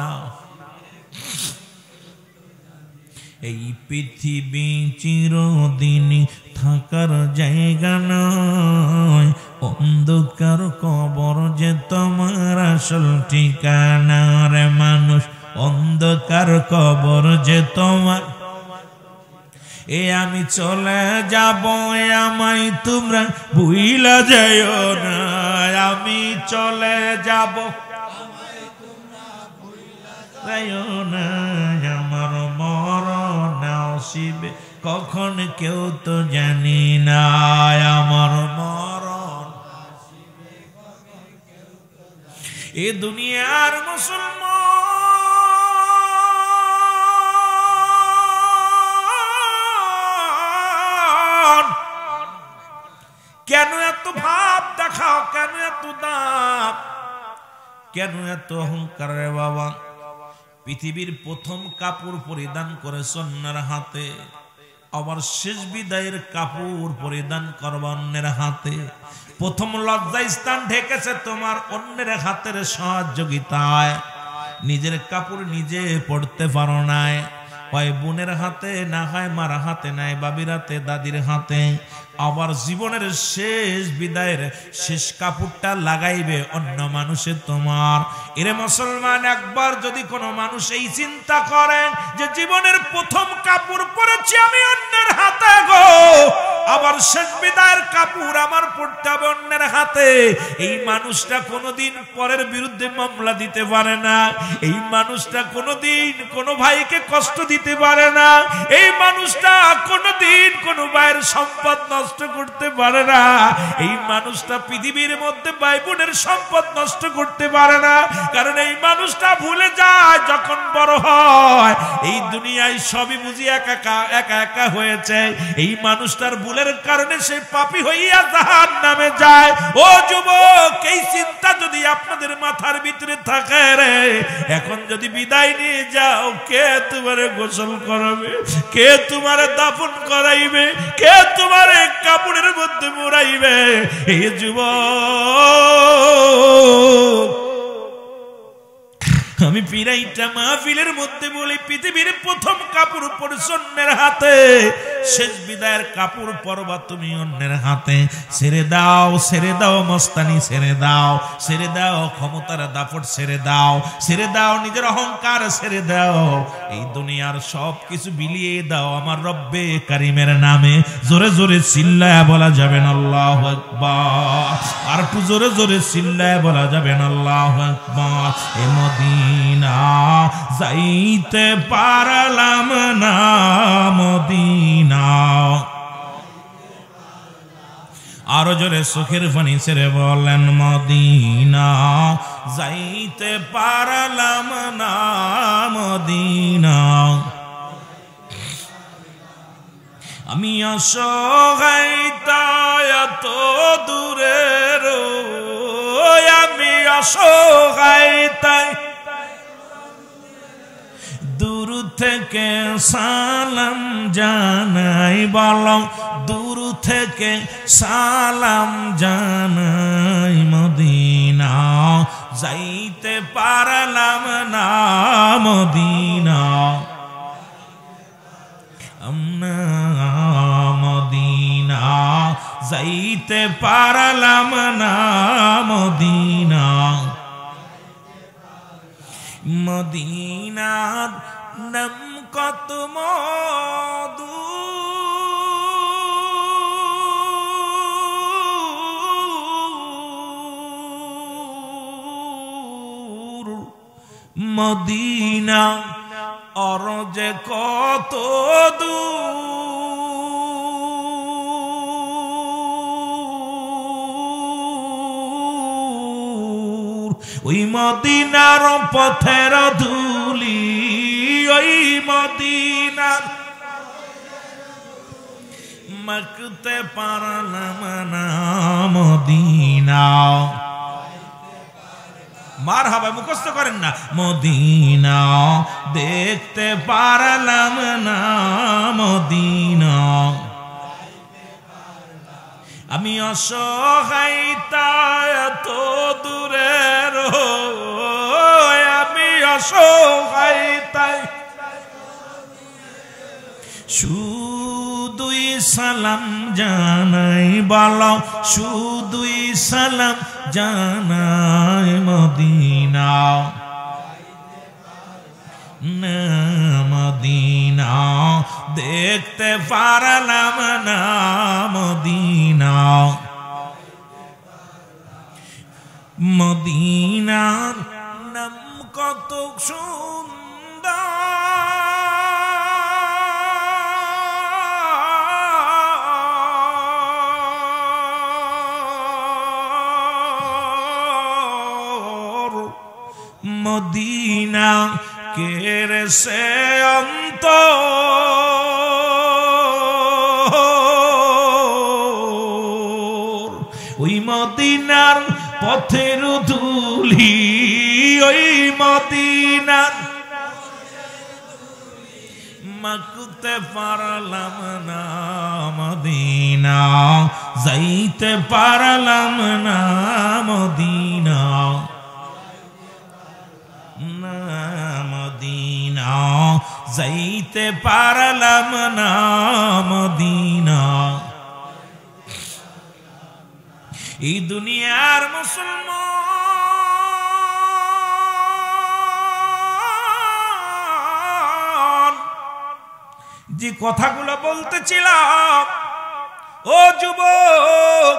এই পৃথিবী চিরদিন থাকার জায়গা নয়, অন্ধকার কবর যে তোমার আসল ঠিকানা রে মানুষ, অন্ধ অন্ধকার কবর যে তোমার এ আমি চলে যাব আমায় তোমরা ভুইলা যাইও না আমি চলে যাব আমার মরণ আসিবে কখন কেউ তো জানি না আমার মরণ এ দুনিয়ার মুসলমান কেন এত ভাব দেখাও কেন এত দাম কেন এত অহংকার রে বাবা পৃথিবীর প্রথম কাপড় পরিধান করে সন্ন্যার হাতে আবার শেষ বিদায়ের কাপড় পরিধান করবা অন্যের হাতে প্রথম লজ্জা স্থান ঢেকেছে তোমার অন্যের হাতের সহযোগিতায় নিজের কাপড় নিজে পড়তে পারো নাই হয় বোনের হাতে না হয় মার হাতে নাই বাবির হাতে দাদির হাতে আবার জীবনের শেষ বিদায়ের শেষ কাপড়টা লাগাইবে অন্য মানুষের তোমার এরে মুসলমান একবার যদি কোনো মানুষ এই চিন্তা করেন যে জীবনের প্রথম কাপড় পরেছি আমি অন্যের হাতে গো আবার শেষ বিদায়ের কাপড় আমার পড়তে হবে অন্যের হাতে এই মানুষটা কোনোদিন পরের বিরুদ্ধে মামলা দিতে পারে না এই মানুষটা কোনোদিন কোনো ভাইকে কষ্ট দিতে পারে না এই মানুষটা কোনোদিন কোনো ভাইয়ের সম্পদ নষ্ট করতে পারে না এই মানুষটা পৃথিবীর মধ্যে ভাই বোনের সম্পদ নষ্ট করতে পারে না কারণ এই মানুষটা ভুলে যায় যখন বড় হয় এই দুনিয়ায় সবই বুঝি একা একা হয়েছে এই মানুষটার ভুলের কারণে সে পাপী হইয়া জাহান্নামে যায় ও যুবক এই চিন্তা যদি আপনাদের মাথার ভিতরে থাকে রে এখন যদি বিদায় নিয়ে যাও কে তোমারে গোসল করাবে কে তোমারে দাফন করাইবে কে তোমারে কাপড়ের মধ্যে মুড়াইবে এই যুবক আমি পিরাইটা মাহফিলের মধ্যে বলি পৃথিবীর প্রথম কাপড় পরছ অন্যের হাতে শেষ বিদায়ের কাপড় পরবা তুমি অন্যের হাতে ছেড়ে দাও মস্তানি ছেড়ে দাও ক্ষমতার দাপট ছেড়ে দাও নিজের অহংকার ছেড়ে দাও এই দুনিয়ার সব কিছু বিলিয়ে দাও আমার রব্বে কারিমের নামে জোরে জোরে চিল্লায়া বলা যাবে না আল্লাহু আকবার আর একটু জোরে জোরে চিল্লায়া বলা যাবে না আল্লাহু আকবার এ মদিনা যাইতে পারলাম না মদিনা আরো জোরে চোখের পানি ছেড়ে বলেন মদিনা যাইতে পারলাম না মদিনা আমি অসহায় এত দূরের আমি অসহায় দূর থেকে সালাম জানাই বলো দূর থেকে সালাম জানাই মদিনা যাইতে পারলাম না মদিনা মদিনা যাইতে পারলাম না মদিনা মদিনার নাম কত মধু মদিনা অরজে কত দূর ওই মদিনার পথের ধুলি ওই মদিনার মাখতে পারলাম না মদিনা মার হাবা মুখস্থ করেন না মদিনা দেখতে পারলাম না মদিনা আমি অসহায় এত দূরের আমি অসহায় শুধুই সালাম জানাই বলো শুধুই সালাম জানাই মদিনা না মদিনা, দেখতে পারলাম না মদিনা। মদিনার নাম কত সুন্দর, মদিনা কেড়ে সে অন্তর, ওই মদিনার পথের ধুলি, ওই মদিনার মাখতে পারলাম না মদিনা, যাইতে পারলাম না মদিনা, না মদিনা, যাইতে পারলাম না মদিনা। এই দুনিয়ার মুসলমান যে কথাগুলো বলতেছিলাম, ও যুবক,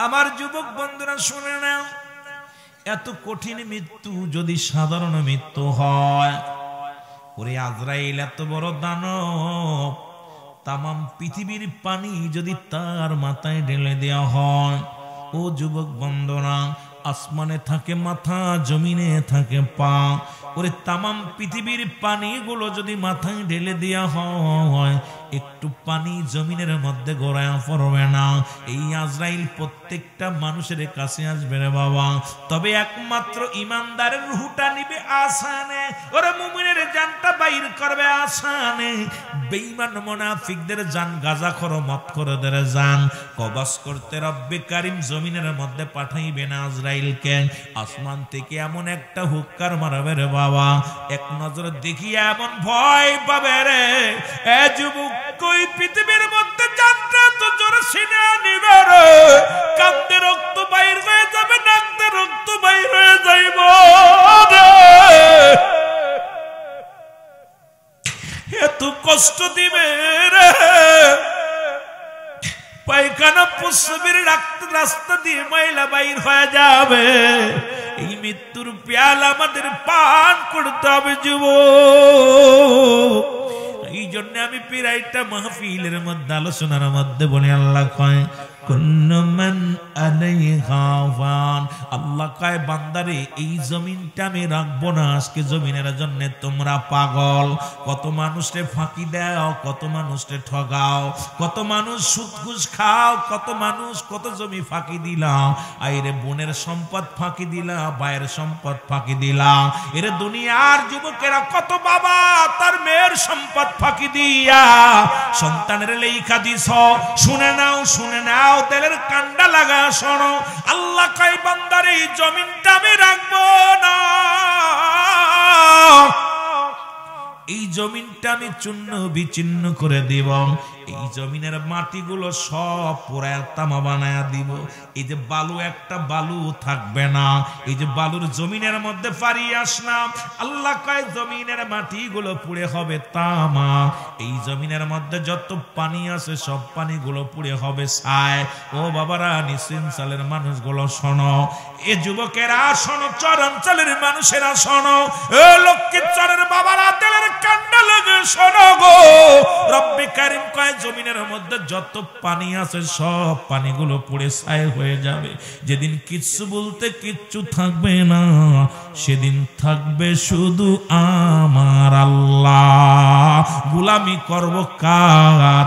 আমার যুবক বন্ধুরা শুনে নাও, এত কঠিন মৃত্যু যদি সাধারণ মৃত্যু হয়, ওরে আজরাইল এত বড় দানব, তামাম পৃথিবীর পানি যদি তার মাথায় ঢেলে দেওয়া হয়, ও যুবক বন্ধুরা, আসমানে থাকে মাথা, জমিনে থাকে পা, ওরে তামাম পৃথিবীর পানিগুলো যদি মাথায় ঢেলে দেওয়া হয়, একটু পানি জমিনের মধ্যে গড়ায়া পড়বে না। এই আজরাইল প্রত্যেকটা মানুষের কাছে আসবে রে বাবা, তবে একমাত্র ইমানদারের রূহটা নিবে আসানে, ওরে মুমিনের জানটা বাইর করবে আসানে। বেঈমান মুনাফিকদের জান, গাজাখোর মদখোরদের জান কবজ করতে রব্বে কারীম জমিনের মধ্যে পাঠাইবে না আজরাইলকে। আসমান থেকে এমন একটা হুক্কার মারবে রে বাবা, এক নজর দেখিয়ে এমন ভয় পাবে রে, এ যুবক কই পৃথিবীর মধ্যে জানটা তো জোরে সিনে নিবে রে, কান্দে রক্ত বাইর হয়ে যাবে, নাকতে রক্ত বাইর হয়ে যাইব রে, এত কষ্ট দিবে রে, পায়খানা প্রস্রাবের রাস্তা দিয়ে ময়লা বাইর হয়ে যাবে। এই মৃত্যুর পেয়ালা আমাদের পান করতে হবে যুবক। এই জন্য আমি পিরাইটা মাহফিলের মধ্যে আলোচনার মধ্যে বলি, আল্লাহ কয় কুল্লু মান আলাইহা ফান, আল্লাহ কয় বান্দারে এই জমিনটা আমি রাখবো না, আজকে জমিনের জন্য তোমরা পাগল। কত মানুষকে ফাঁকি দাও, কত মানুষকে ঠগাও, কত মানুষ সুদ ঘুষ খাও, কত মানুষ কত জমি ফাঁকি দিলাম, আইরে বোনের সম্পদ ফাঁকি দিলা, ভাইয়ের সম্পদ ফাঁকি দিলা, এর দুনিয়ার যুবকেরা কত বাবা তার মেয়ের সম্পদ ফাঁকি দিয়া সন্তানের লেখা দিছ। শুনে নাও, শুনে নাও, তেলের কান্ডা লাগা শোনো, আল্লাহ কয় বান্দার এই জমিনটা আমি রাখবো না, এই জমিনটা আমি চূর্ণ বিচ্ছিন্ন করে দিব, এই জমিনের মাটিগুলো সব পুরায় তামা বানায়া দিব, এই যে বালু একটা বালু থাকবে না, এই যে বালুর জমিনের মধ্যে পারি আসলাম, আল্লাহ কয় জমিনের মাটিগুলো পুড়ে হবে তামা, এই জমিনের মধ্যে যত পানি আছে সব পানিগুলো পুড়ে হবে ছাই। ও বাবারা, নিশ্চিন্তালের মানুষগুলো শোনো, এ যুবকেরা শোনো, চরাঞ্চলের মানুষেরা শোনো, এ লক্ষ্মীচরের বাবারা তেলের কান্ডা লাগে শোনো গো, রব্বে কারীম কয় জমিনের মধ্যে যত পানি আছে সব পানিগুলো পুড়ে ছাই হয়ে যাবে। যেদিন কিচ্ছু বলতে কিচ্ছু থাকবে না, সেদিন থাকবে শুধু আমার আল্লাহ। গোলামি করব কার?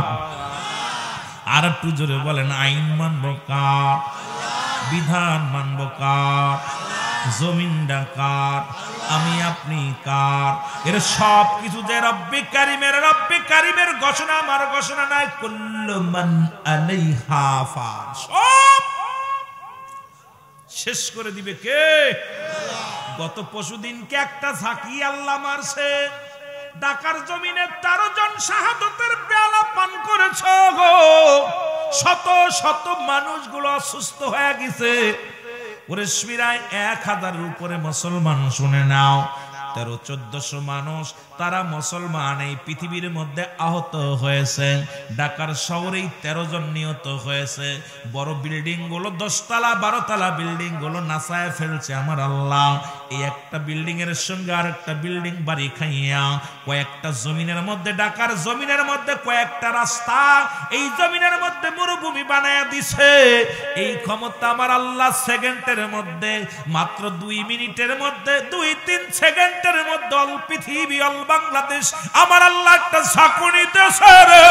আর একটু জোরে বলেন, আইন মানব কার? বিধান মানব কার? জমিনটা কার? আমি আপনি কার? এর সব কিছু যে রব্বে কারীমের ঘোষণা, আমার ঘোষণা নাই। কুল্লু মান আলাইহা ফান, সব শেষ করে দিবে কে? গত পরশুদিনকে একটা ঝাঁকি আল্লাহ মারছে, ঢাকার জমিনে 13 জন শাহাদাতের পেয়ালা পান করেছ গো, শত শত মানুষগুলো অসুস্থ হয়ে গেছে। ওরে শিরায় 1000-এর উপরে মুসলমান, শুনে নাও, 1300-1400 মানুষ তারা মুসলমান এই পৃথিবীর মধ্যে আহত হয়েছে। ঢাকার শহরেই 13 জন নিহত হয়েছে। বড় বিল্ডিং গুলো 10 তলা 12 তলা বিল্ডিং গুলো নাসায় ফেলছে আমার আল্লাহ। এই একটা বিল্ডিং এর সঙ্গে আরেকটা বিল্ডিং বাড়ি খাইয়া কয়েকটা জমিনের মধ্যে, ঢাকার জমিনের মধ্যে কয়েকটা রাস্তা, এই জমিনের মধ্যে মরুভূমি বানায়া দিছে। এই ক্ষমতা আমার আল্লাহ সেকেন্ডের মধ্যে, মাত্র 2 মিনিটের মধ্যে, 2-3 সেকেন্ডের মধ্যে অল পৃথিবী অল বাংলাদেশ আমার আল্লাহ একটা ঝাঁকুনি দিয়েছে রে।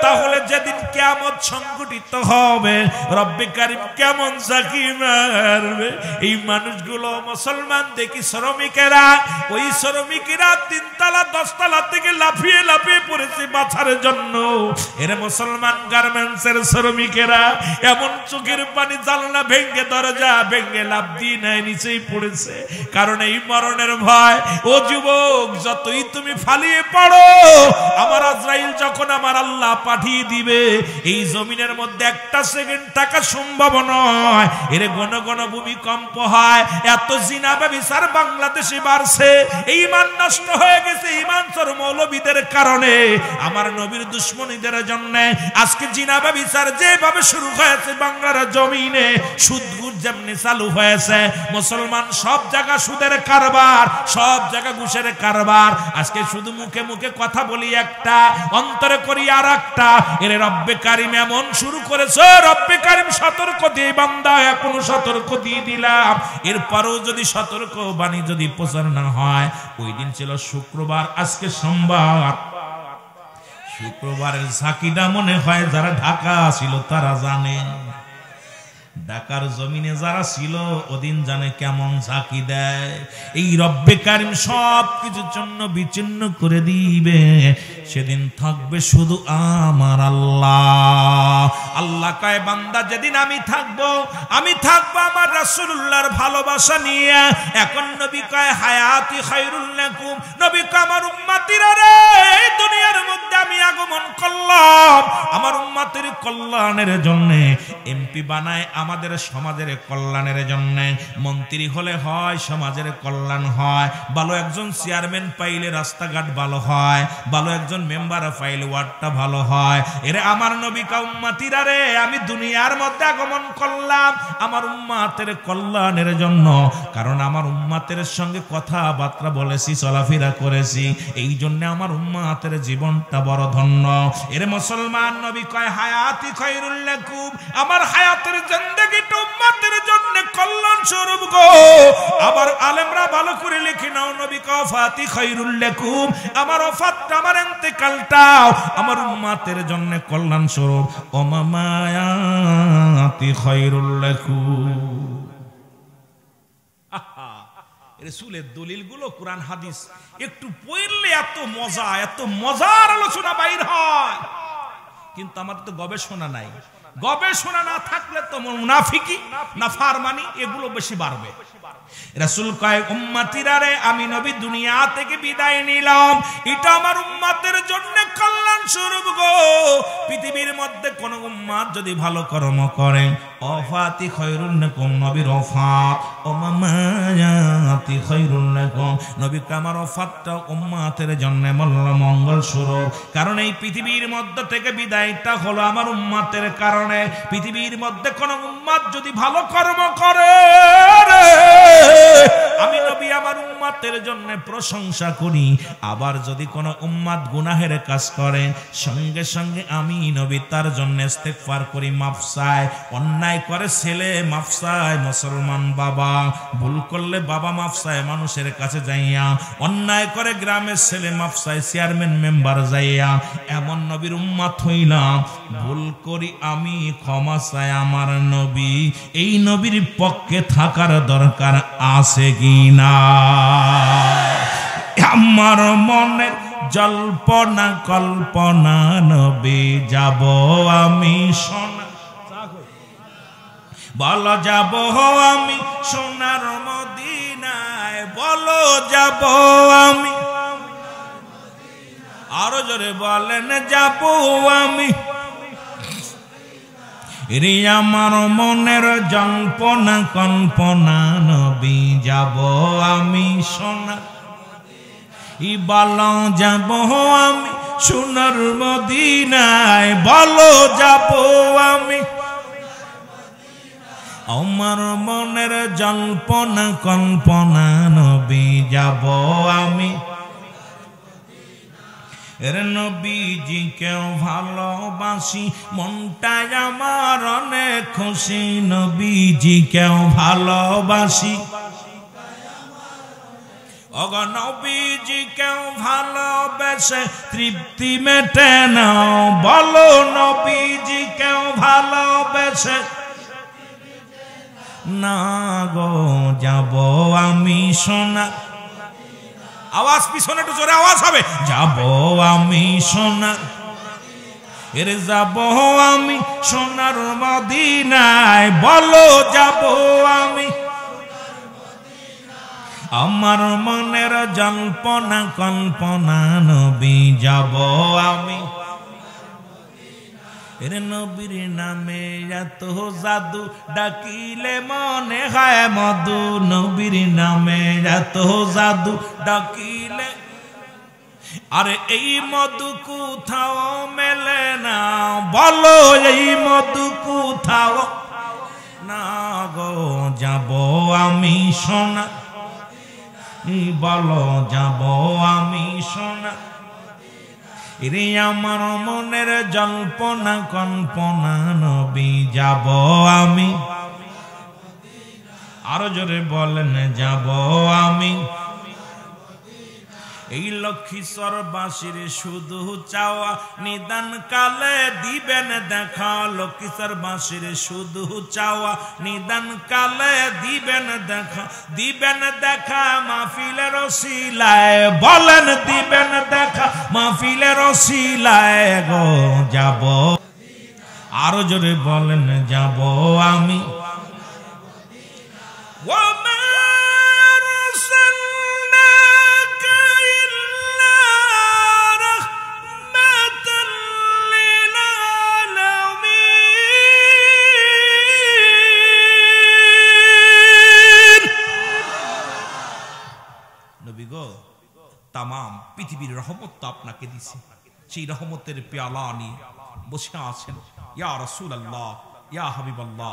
তাহলে যেদিন কিয়ামত সংঘটিত হবে রব্বে কারীম কেমন ঝাঁকি মারবে। এই মানুষগুলো মুসলমান দেখি শ্রমিকেরা, ওই শ্রমিকেরা 3 তলা 10 তলা থেকে লাফিয়ে লাফিয়ে পড়েছে বাঁচার জন্য। এর মুসলমান গার্মেন্টসের শ্রমিকেরা এমন চোখের পানি, জানলা ভেঙে দরজা ভেঙে লাফ দিয়ে নাই নিচেই পড়েছে, কারণ এই মরণের ভয়। ও যুবক, যতই তুমি ফালিয়ে পড়ো, আমার আজরাইল যখন আমার আল্লাহ পাঠিয়ে দিবে এই জমিনের মধ্যে একটা সেকেন্ড থাকা সম্ভব নয়। এর ঘন ঘন ভূমিকম্প হয়। এত জিনা ব্যভিচার বাংলাদেশে বাড়ছে, এই ঈমান নষ্ট হয়ে গেছে ঈমানচোর মৌলবীদের কারণে, আমার নবীর দুশমনীদের জন্য। আজকে জিনা ব্যভিচার যেভাবে শুরু হয়েছে বাংলার জমিনে, সুদ ঘুষ যেমনি চালু হয়েছে, মুসলমান সব জায়গা সুদের কারবার, সব জায়গা ঘুষের কারবার। আজকে শুধু মুখে মুখে কথা বলি একটা, অন্তরে করি আর একটা। এর রব্বে কারীম এমন শুরু করেছে, রব্বে কারীম সতর্ক দিয়ে বান্দা এখনো সতর্ক দিয়ে দিলাম। এরপরও যদি সতর্ক বাণী যদি প্রচার না হয়, ওই দিন ছিল শুক্রবার, আজকে সোমবার। শুক্রবারের ঝাঁকিটা মনে হয় যারা ঢাকা ছিল তারা জানে, ঢাকার জমিনে যারা ছিল ওদিন জানে কেমন ঝাঁকি দেয়। এই রব্বে কারীম সব কিছুর জন্য বিচ্ছিন্ন করে দিবে। সেদিন থাকবে শুধু আমার আল্লাহ। আল্লাহ কয়, বান্দা যেদিন আমি থাকবো আমার রাসূলুল্লাহর ভালোবাসা নিয়ে। এখন নবী কয় হায়াতি খায়রুল লাকুম, নবী কয় আমার উম্মতিরা রে, এই দুনিয়ার মধ্যে আমি আগমন করলাম আমার উম্মতের কল্যাণের জন্য। এমপি বানায় আমাদের সমাজের কল্যাণের জন্য, মন্ত্রী হলে হয় সমাজের কল্যাণ হয়, ভালো একজন চেয়ারম্যান পাইলে রাস্তাঘাট ভালো হয়, ভালো একজন মেম্বার পাইলে ওয়ার্ডটা ভালো হয়। এরে আমার নবী কা উম্মতিরা রে, আমি দুনিয়ার মধ্যে আগমন করলাম আমার উম্মতের কল্যাণের জন্য, কারণ আমার উম্মতের সঙ্গে কথাবার্তা বলেছি, চলাফেরা করেছি, এই জন্য আমার উম্মতের জীবনটা বড় ধন্য। এরে মুসলমান, নবী কয় হায়াতি খায়রুল লাকুম, আমার হায়াতের জিন্দেগিটা উম্মতের জন্য কল্যাণ স্বরূপ গো। আবার আলেমরা ভালো করে লিখে নাও, নবী কয় ওয়াফাতি খায়রুল লাকুম, আমার ওয়াফাতটা আমার ইন্তেকালটাও আমার উম্মতের জন্য কল্যাণ স্বরূপ। ও মামায়াতি খায়রুল লাকুম। রাসূলের দলিলগুলো কোরআন হাদিস একটু পড়লে এত মজা, এত মজার আলোচনা বাইর হয়, কিন্তু আমাদের তো গবেষণা নাই। গবেষণা না থাকলে তো মুনাফিকি নাফরমানি এগুলো বেশি বাড়বে। রাসূল কয় উম্মতিরা রে, আমি নবী দুনিয়া থেকে বিদায় নিলাম, এটা আমার উম্মতের জন্য কল্যাণ স্বরূপ গো। পৃথিবীর মধ্যে কোন উম্মত যদি ভালো কর্ম করে, ওয়াফাতি খায়রুল লাকুম, নবীর ওয়াফাত ও মামায়াতি খায়রুল লাকুম, নবী আমার ওয়াফাতটা উম্মতের জন্য মঙ্গল স্বরূপ। কারণ এই পৃথিবীর মধ্যে থেকে বিদায়টা হলো আমার উম্মতের কারণে। পৃথিবীর মধ্যে কোন উম্মত যদি ভালো কর্ম করে, আমি নবী আমার উম্মতের জন্য প্রশংসা করি। আবার যদি কোন উম্মত গুনাহের কাজ করে, সঙ্গে সঙ্গে আমি নবী তার জন্য ইস্তেগফার করি, মাফ চাই। অন্যায় করে ছেলে মাফ চায়, মুসলমান বাবা ভুল করলে বাবা মাফ চায় মানুষের কাছে যাইয়া, অন্যায় করে গ্রামের ছেলে মাফ চায় চেয়ারম্যান মেম্বার যাইয়া। এমন নবীর উম্মত হইলাম, ভুল করি আমি ক্ষমা চাই আমার নবী। এই নবীর পক্ষে থাকার দরকার আছে কি না? আমার মনের জল্পনা কল্পনা নবী যাব আমি সোনা, বলো যাব আমি সোনার মদিনায়, বলো যাব আমি, আরো জোরে বলেন যাব আমি। রে আমার মনের জল্পনা কল্পনা নবী যাব আমি সোনা, বলো যাব আমি সোনার মদিনায়, বলো যাব আমি আমার মনের জল্পনা কল্পনা নবী যাব আমি এর নবীজি কেউ ভালোবাসি মনটাই আমার অনেক খুশি নবীজি কেউ ভালোবাসি অগ নবীজি কেউ ভালোবেসে তৃপ্তি মেটে নাও বলো নবীজি কেউ ভালোবেসে না গো যাব আমি সোনা আওয়াজ পিছনে একটু জোরে আওয়াজ হবে যাব আমি সোনা এর যাব আমি সোনার মদিনায় বলো যাব আমি আমার মনের জল্পনা কল্পনা নবী যাব আমি এর নবীর নামে এত জাদু ডাকিলে মনে হয় মধু নবীর নামে এত জাদু ডাকিলে আরে এই মধু কোথাও মেলে না বলো এই মধু কোথাও না গো যাব আমি সোনা বলো যাব আমি সোনা রে আমার মনের জল্পনা কল্পনা নবী যাব আমি আরো জোরে বলেন যাব আমি এই লক্ষ্মীশ্বর বাসীর শুধু চাওয়া নিদান কালে দিবেন দেখা লক্ষ্মীশ্বর বাসীর শুধু চাওয়া নিদান কালে দিবেন দেখা মাহফিলের ওসিলায় বলেন দিবেন দেখা মাহফিলের ওসিলায় গো যাব আরো জোরে বলেন যাব আমি তামাম পৃথিবীর রহমত তো আপনাকে দিছি সেই রহমতের পেয়ালা নিয়ে বসে আছেন ইয়া রাসূলুল্লাহ ইয়া হাবিবাল্লাহ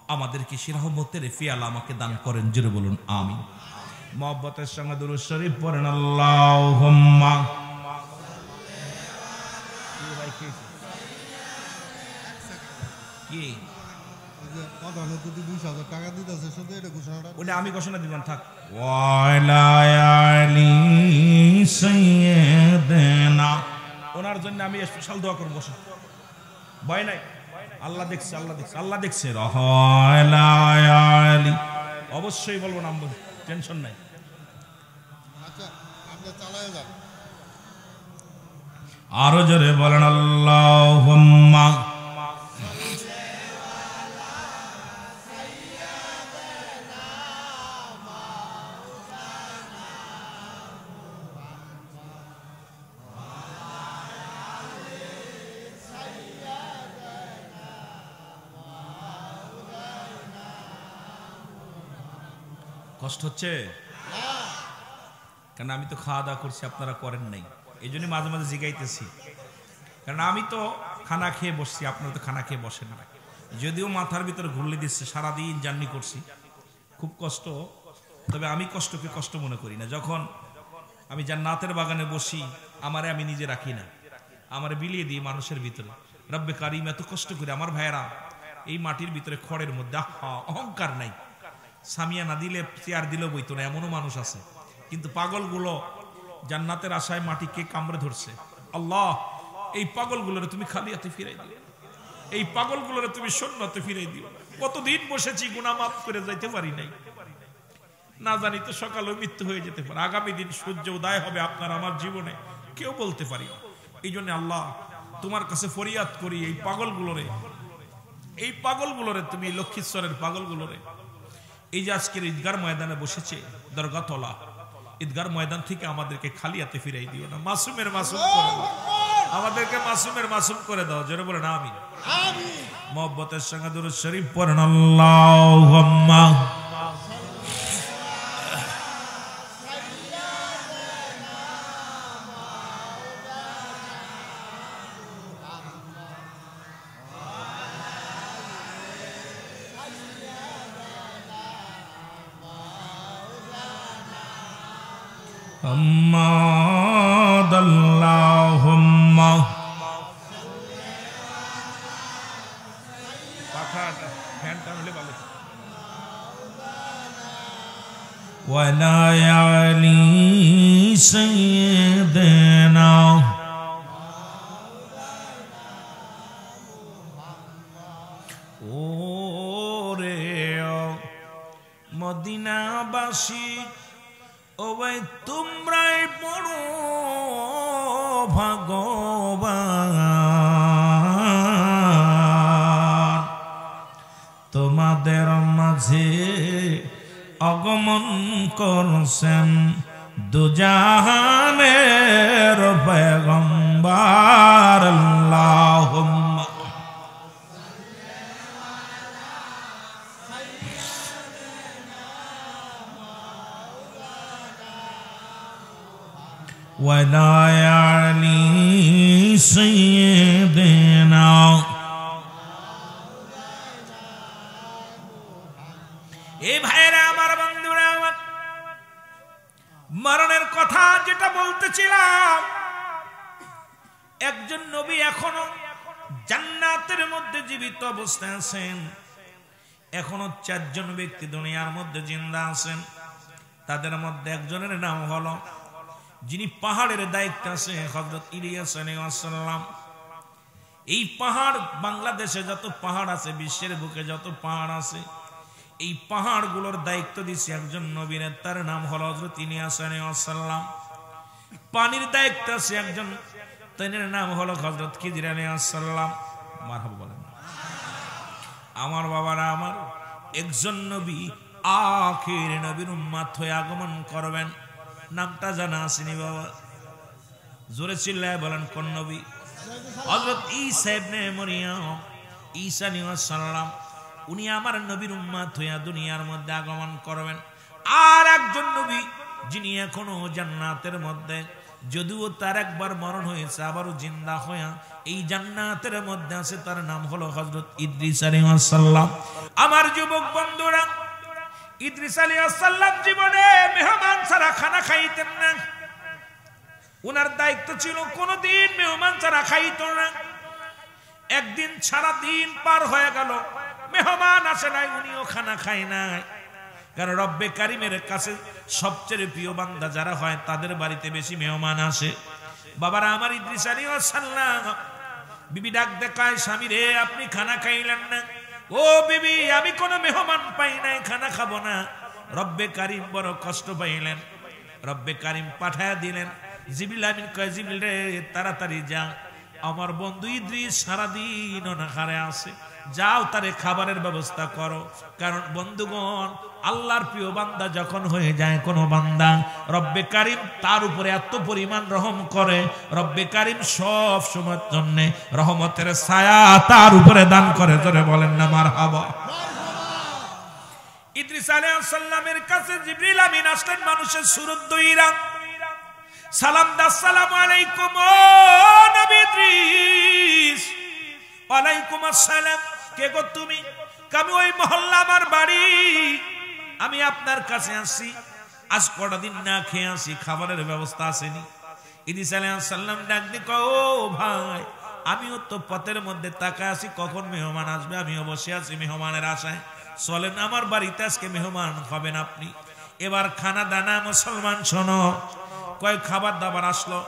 আমাদেরকে সেই রহমতের পেয়ালা আমাকে দান করেন জোরে বলুন আমিন মহব্বতের সঙ্গে দুরূদ শরীফ পড়েন আল্লাহুম্মা কি আমি ঘোষণা দিবেন থাক ওনার জন্য আমি স্পেশাল দোয়া করবো ভয় নাই আল্লাহ দেখছে আল্লাহ দেখছে অবশ্যই বলবো নাম টেনশন নাই আরো জোরে বলেন আল্লাহুম্মা কষ্ট হচ্ছে কারণ আমি তো খাওয়া দাওয়া করছি আপনারা করেন নাই এই জন্য মাঝে মাঝে জিগাইতেছি কারণ আমি তো খানা খেয়ে বসছি আপনারা তো খানা খেয়ে বসেন না যদিও মাথার ভিতরে ঘুরলে দিচ্ছে সারাদিন জার্নি করছি খুব কষ্ট তবে আমি কষ্টকে কষ্ট মনে করি না যখন আমি জান্নাতের বাগানে বসি আমারে আমি নিজে রাখি না আমারে বিলিয়ে দিই মানুষের ভিতরে রব্বে কারিম এত কষ্ট করে আমার ভাইয়েরা এই মাটির ভিতরে খড়ের মধ্যে অহংকার নাই সামিয়া না দিলে চেয়ার দিলেও বইতো না এমনও মানুষ আছে কিন্তু পাগলগুলো জান্নাতের আশায় মাটিকে কামড়ে ধরছে আল্লাহ এই পাগলগুলোরে তুমি খালি হাতে ফিরাই দিও এই পাগলগুলোরে তুমি শূন্যতে ফিরাই দিও কতদিন বসেছি গুনাহ মাফ করে যাইতে পারি নাই না জানি তো সকালে মৃত্যু হয়ে যেতে পারে আগামী দিন সূর্য উদয় হবে আপনার আমার জীবনে কেউ বলতে পারি এই জন্য আল্লাহ তোমার কাছে ফরিয়াদ করি এই পাগলগুলোরে তুমি লক্ষ্মীশ্বরের পাগলগুলোরে এই যে আজকের ঈদগার ময়দানে বসেছে দরগাতলা ঈদগার ময়দান থেকে আমাদেরকে খালি হাতে ফিরাই দিও না মাসুমের মাসুম করে দাও আমাদেরকে মাসুমের মাসুম করে দাও জোরে বলেন আমিন আমিন মহব্বতের সঙ্গে দুরূদ শরীফ পড়েন আল্লাহুম্মা محمد اللهم ولا يعلي سيدنا মদিনাবাসী ও ভাই তোমরাই বড় ভাগ্যবান তোমাদের মাঝে আগমন করছেন দুজাহানের পয়গম্বর আল্লাহুম্মা ولا يعلي سيدنا এই ভাইরা আমার বন্ধুরা আমার মরণের কথা যেটা বলতেছিলাম একজন নবী এখনো জান্নাতের মধ্যে জীবিত অবস্থায় আছেন এখনো চারজন ব্যক্তি দুনিয়ার মধ্যে জিন্দা আছেন তাদের মধ্যে একজনের নাম হলো যিনি পাহাড়ের দায়িত্বে আছে হযরত ইলিয়াস আলাইহিস সালাম এই পাহাড় বাংলাদেশে যত পাহাড় আছে বিশ্বের বুকে যত পাহাড় আছে এই পাহাড়গুলোর দায়িত্ব দিয়েছে একজন নবীর তার নাম হলো হযরত ইলিয়াস আলাইহিস সালাম পানির দায়িত্ব আছে একজন তার নাম হলো হযরত খিজির আলাইহিস সালাম মারহাবা বলেন আমার বাবারা আমার একজন নবী আখির নবীর উম্মত হয়ে আগমন করবেন নামটা জানা আসেনি বাবা জোরে চিল্লায় বলেন কোন নবী হযরত ঈসা ইবনে মরিয়ম ঈসা আলাইহিস সালাম উনি আমার নবীর উম্মত হয়ে দুনিয়ার মধ্যে আগমন করবেন আর একজন নবী যিনি এখনো জান্নাতের মধ্যে যদিও তার একবার মরণ হয়েছে আবারও জিন্দা হয়ে এই জান্নাতের মধ্যে আছে তার নাম হলো হযরত ইদ্রিস আলাইহিস সালাম আমার যুবক বন্ধুরা ইদ্রিস আলাইহিস সালাম জীবনে মেহমান ছাড়া খানা খাইতেন না ওনার দায়িত্ব ছিল কোনদিন মেহমান ছাড়া খাইতো না একদিন সারা দিন পার হয়ে গেল মেহমান আসে নাই উনিও খানা খায় নাই কারণ রব্বে কারিমের কাছে সবচেয়ে প্রিয় বান্দা যারা হয় তাদের বাড়িতে বেশি মেহমান আসে বাবারা আমার ইদ্রিস আলাইহিস সালাম বিবি ডাক দেখায় স্বামী রে আপনি খানা খাইলেন না ও বিবি আমি কোনো মেহমান পাই নাই খানা খাবো না রব্বে কারিম বড় কষ্ট পাইলেন রব্বে কারিম পাঠায়া দিলেন জিবরিল আমিন কয় জিবরিল রে তাড়াতাড়ি যা আমার বন্ধু ইদ্রিস সারাদিন অনাহারে আছে যাও তারে খাবারের ব্যবস্থা করো কারণ বন্ধুগণ আল্লাহর প্রিয় বান্দা যখন হয়ে যায় কোন বান্দা রব্বে কারিম তার উপরে এত পরিমাণ রহম করে রব্বে কারিম সব সময়ের জন্য রহমতের ছায়া তার উপরে দান করে জোরে বলেন না মারহাবা ইদ্রিস আলাইহিস সালামের কাছে জিবরিল আমিন আসলেন মানুষের সুরত দইরা সালাম দা আসসালামু আলাইকুম ও নবী ইদ্রিস ওয়ালাইকুম আসসালাম কে গো তুমি আমি ওই মহল্লা আমার বাড়ি আমি আপনার কাছে আসি আজ কটা দিন না খেয়ে আসি খাবারের ব্যবস্থা আসেনি ইদ্রিস আলাইহিস সালাম ডাক দিয়ে কয় ও ভাই আমিও তো পথের মধ্যে তাকায় আছি কখন মেহমান আসবে আমিও বসে আছি মেহমানের আশায় চলেন আমার বাড়িতে আজকে মেহমান হবেন আপনি এবার খানা দানা মুসলমান শোনো কয় খাবার দাবার আসলো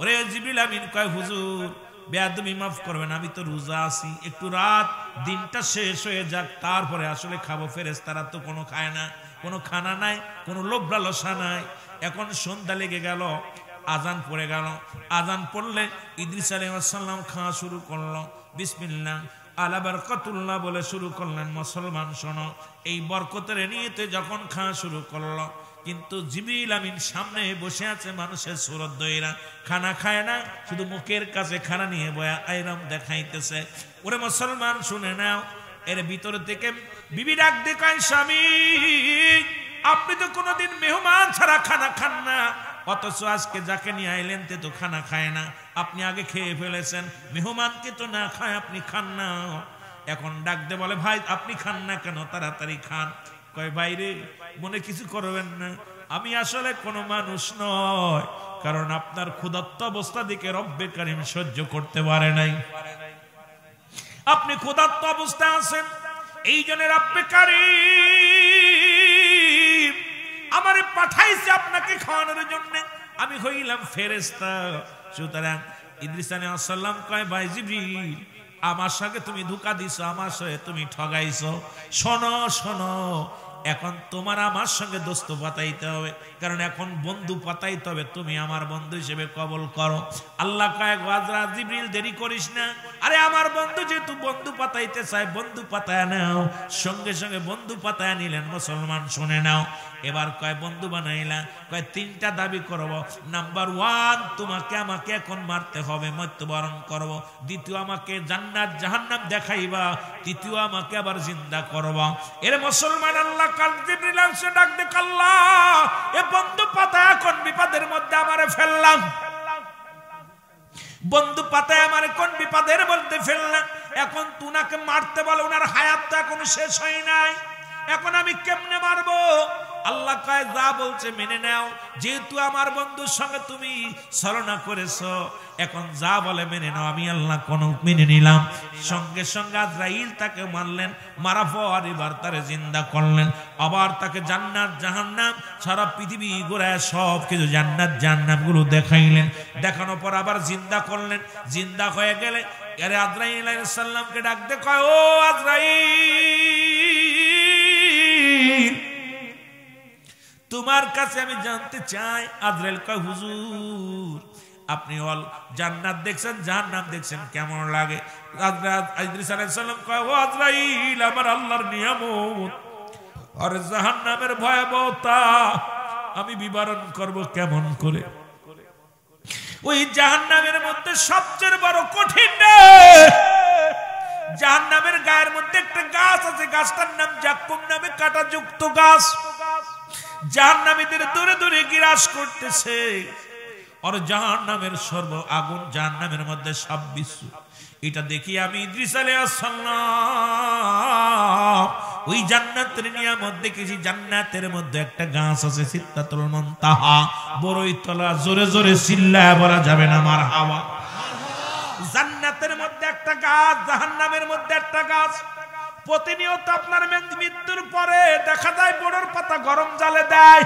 ওরে জিবরিল আমিন কয় হুজুর বেয়াদবি মাফ করবেন আমি তো রোজা আছি একটু রাত দিনটা শেষ হয়ে যাক তারপরে আসলে খাবো ফেরেশতারা তো কোনো খায় না কোনো খানা নাই কোনো লোভ লালসা নাই এখন সন্ধ্যা লেগে গেল আজান পড়ে গেল আজান পড়লে ইদ্রিস আলাইহিস সালাম খাওয়া শুরু করলো বিসমিল্লাহ আলা বারাকাতুল্লাহ বলে শুরু করলেন মুসলমান শোনো এই বরকতের নিয়তে যখন খাওয়া শুরু করলো কিন্তু জিবরিল আমিন সামনে বসে আছে মানুষের সুরত দইরা খানা খায় না শুধু মুখের কাছে খানা নিয়ে বয়া আইরাম দেখাইতেছে ওরে মুসলমান শুনে নাও এর ভিতর থেকে বিবি ডাক দেখায় স্বামী আপনি তো কোনোদিন মেহমান ছাড়া খানা খান না অথচ আজকে যাকে নিয়ে আইলেন তে তো খানা খায় না আপনি আগে খেয়ে ফেলেছেন মেহমানকে তো না খায় আপনি খান না এখন ডাক দে বলে ভাই আপনি খান না কেন তাড়াতাড়ি খান কয় বাইরে মনে কিছু করবেন না আমি আসলে কোনো মানুষ নয়, কারণ আপনার ক্ষুধার্ত অবস্থা দিকে রব্বে কারীম সহ্য করতে পারে নাই। আপনি ক্ষুধার্ত অবস্থায় আছেন, এই জন্য রব্বে কারীম আমারে পাঠাইছে আপনাকে খাওয়ানোর জন্য। আমি হইলাম ফেরেশতা। সুতরাং ইদ্রিস আলাইহিস সালাম কয়, ভাই জিবরিল, আমার সঙ্গে তুমি ধোঁকা দিছো, আমার সঙ্গে তুমি ঠগাইছো। শোনো শোনো, এখন তোমার আমার সঙ্গে দোস্ত পাতাইতে হবে, কারণ এখন বন্ধু পাতাইতে হবে, তুমি আমার বন্ধু হিসেবে কবল করো। আল্লাহ কয়, হযরত জিবরিল দেরি করিস না, আরে আমার বন্ধু যেহেতু বন্ধু পাতাইতে চায়, বন্ধু পাতায় নাও। সঙ্গে সঙ্গে বন্ধু পাতায় নিলেন। মুসলমান শুনে নাও, এবার কয় বন্ধু বানাইলা, কয় তিনটা দাবি করব। নাম্বার 1, তোমাকে আমাকে এখন মারতে হবে, মৃত্যুবরণ করব। দ্বিতীয়, আমাকে জান্নাত জাহান্নাম দেখাইবা। তৃতীয়, আমাকে আবার জিন্দা করবা। এর মুসলমান আল্লাহ কাল জিবরিল এসে ডাক দে, আল্লাহ এ বন্ধু পাতা এখন বিপদের মধ্যে আমারে ফেললাম, বন্ধু পাতায় আমার কোন বিপদের মধ্যে ফেললাম। এখন তুনাকে মারতে বলে, ওনার হায়াত তো এখনো শেষ হয় নাই, এখন আমি কেমনে মারবো? আল্লাহ কয়, যা বলছে মেনে নাও, যেহেতু আমার বন্ধুর সঙ্গে তুমি ছলনা করেছো, এখন যা বলে মেনে নাও। আমি আল্লাহ কোন মেনে নিলাম। সঙ্গে সঙ্গে আজরাইল তাকে মারলেন, মারা পর এবার তারে জিন্দা করলেন। আবার তাকে জান্নাত জাহান্নাম সারা পৃথিবী ঘুরায় সব কিছু জান্নাত জাহান্নাম গুলো দেখাইলেন। দেখানোর পর আবার জিন্দা করলেন। জিন্দা হয়ে গেলে আরে আজরাইল আলাইহিস সালামকে ডাক দে, কয়, ও আজরাইল, তোমার কাছে আমি জানতে চাই। আজরাইল কয়, হুজুর আপনি অল জান্নাত দেখছেন, জাহান্নাম দেখছেন, কেমন লাগে? ইদ্রিস আলাইহিস সালাম কয়, ও আজরাইল, আমার আল্লাহর নিয়ামত আর জাহান্নামের ভয়াবহতা আমি বিবরণ করব কেমন করে? ওই জাহান্নামের মধ্যে সবচেয়ে বড় কঠিন জাহান্নামের গায়ের মধ্যে একটা গাছ আছে, গাছটার নাম জাক্কুম নামে কাঁটাযুক্ত গাছ। জাহান্নামীদের দূরে দূরে গ্রাস করতেছে। আর জাহান্নামের সর্ব আগুন জাহান্নামের মধ্যে সব বিশ্ব। এটা দেখি আমি ইদ্রিস আলাইহিস সালাম ওই জান্নাতের নিয়ামত দেখেছি। জান্নাতের মধ্যে একটা গাছ আছে, সিদরাতুল মুনতাহা, বড়ই তলা। জোরে জোরে চিল্লায় বলা যাবে না মারহাবা। জান্নাতের মধ্যে একটা গাছ, জাহান্নামের মধ্যে একটা গাছ। প্রতিনিয়ত আপনার মৃত্যুর পরে দেখা যায় বড়র পাতা গরম জালে দেয়।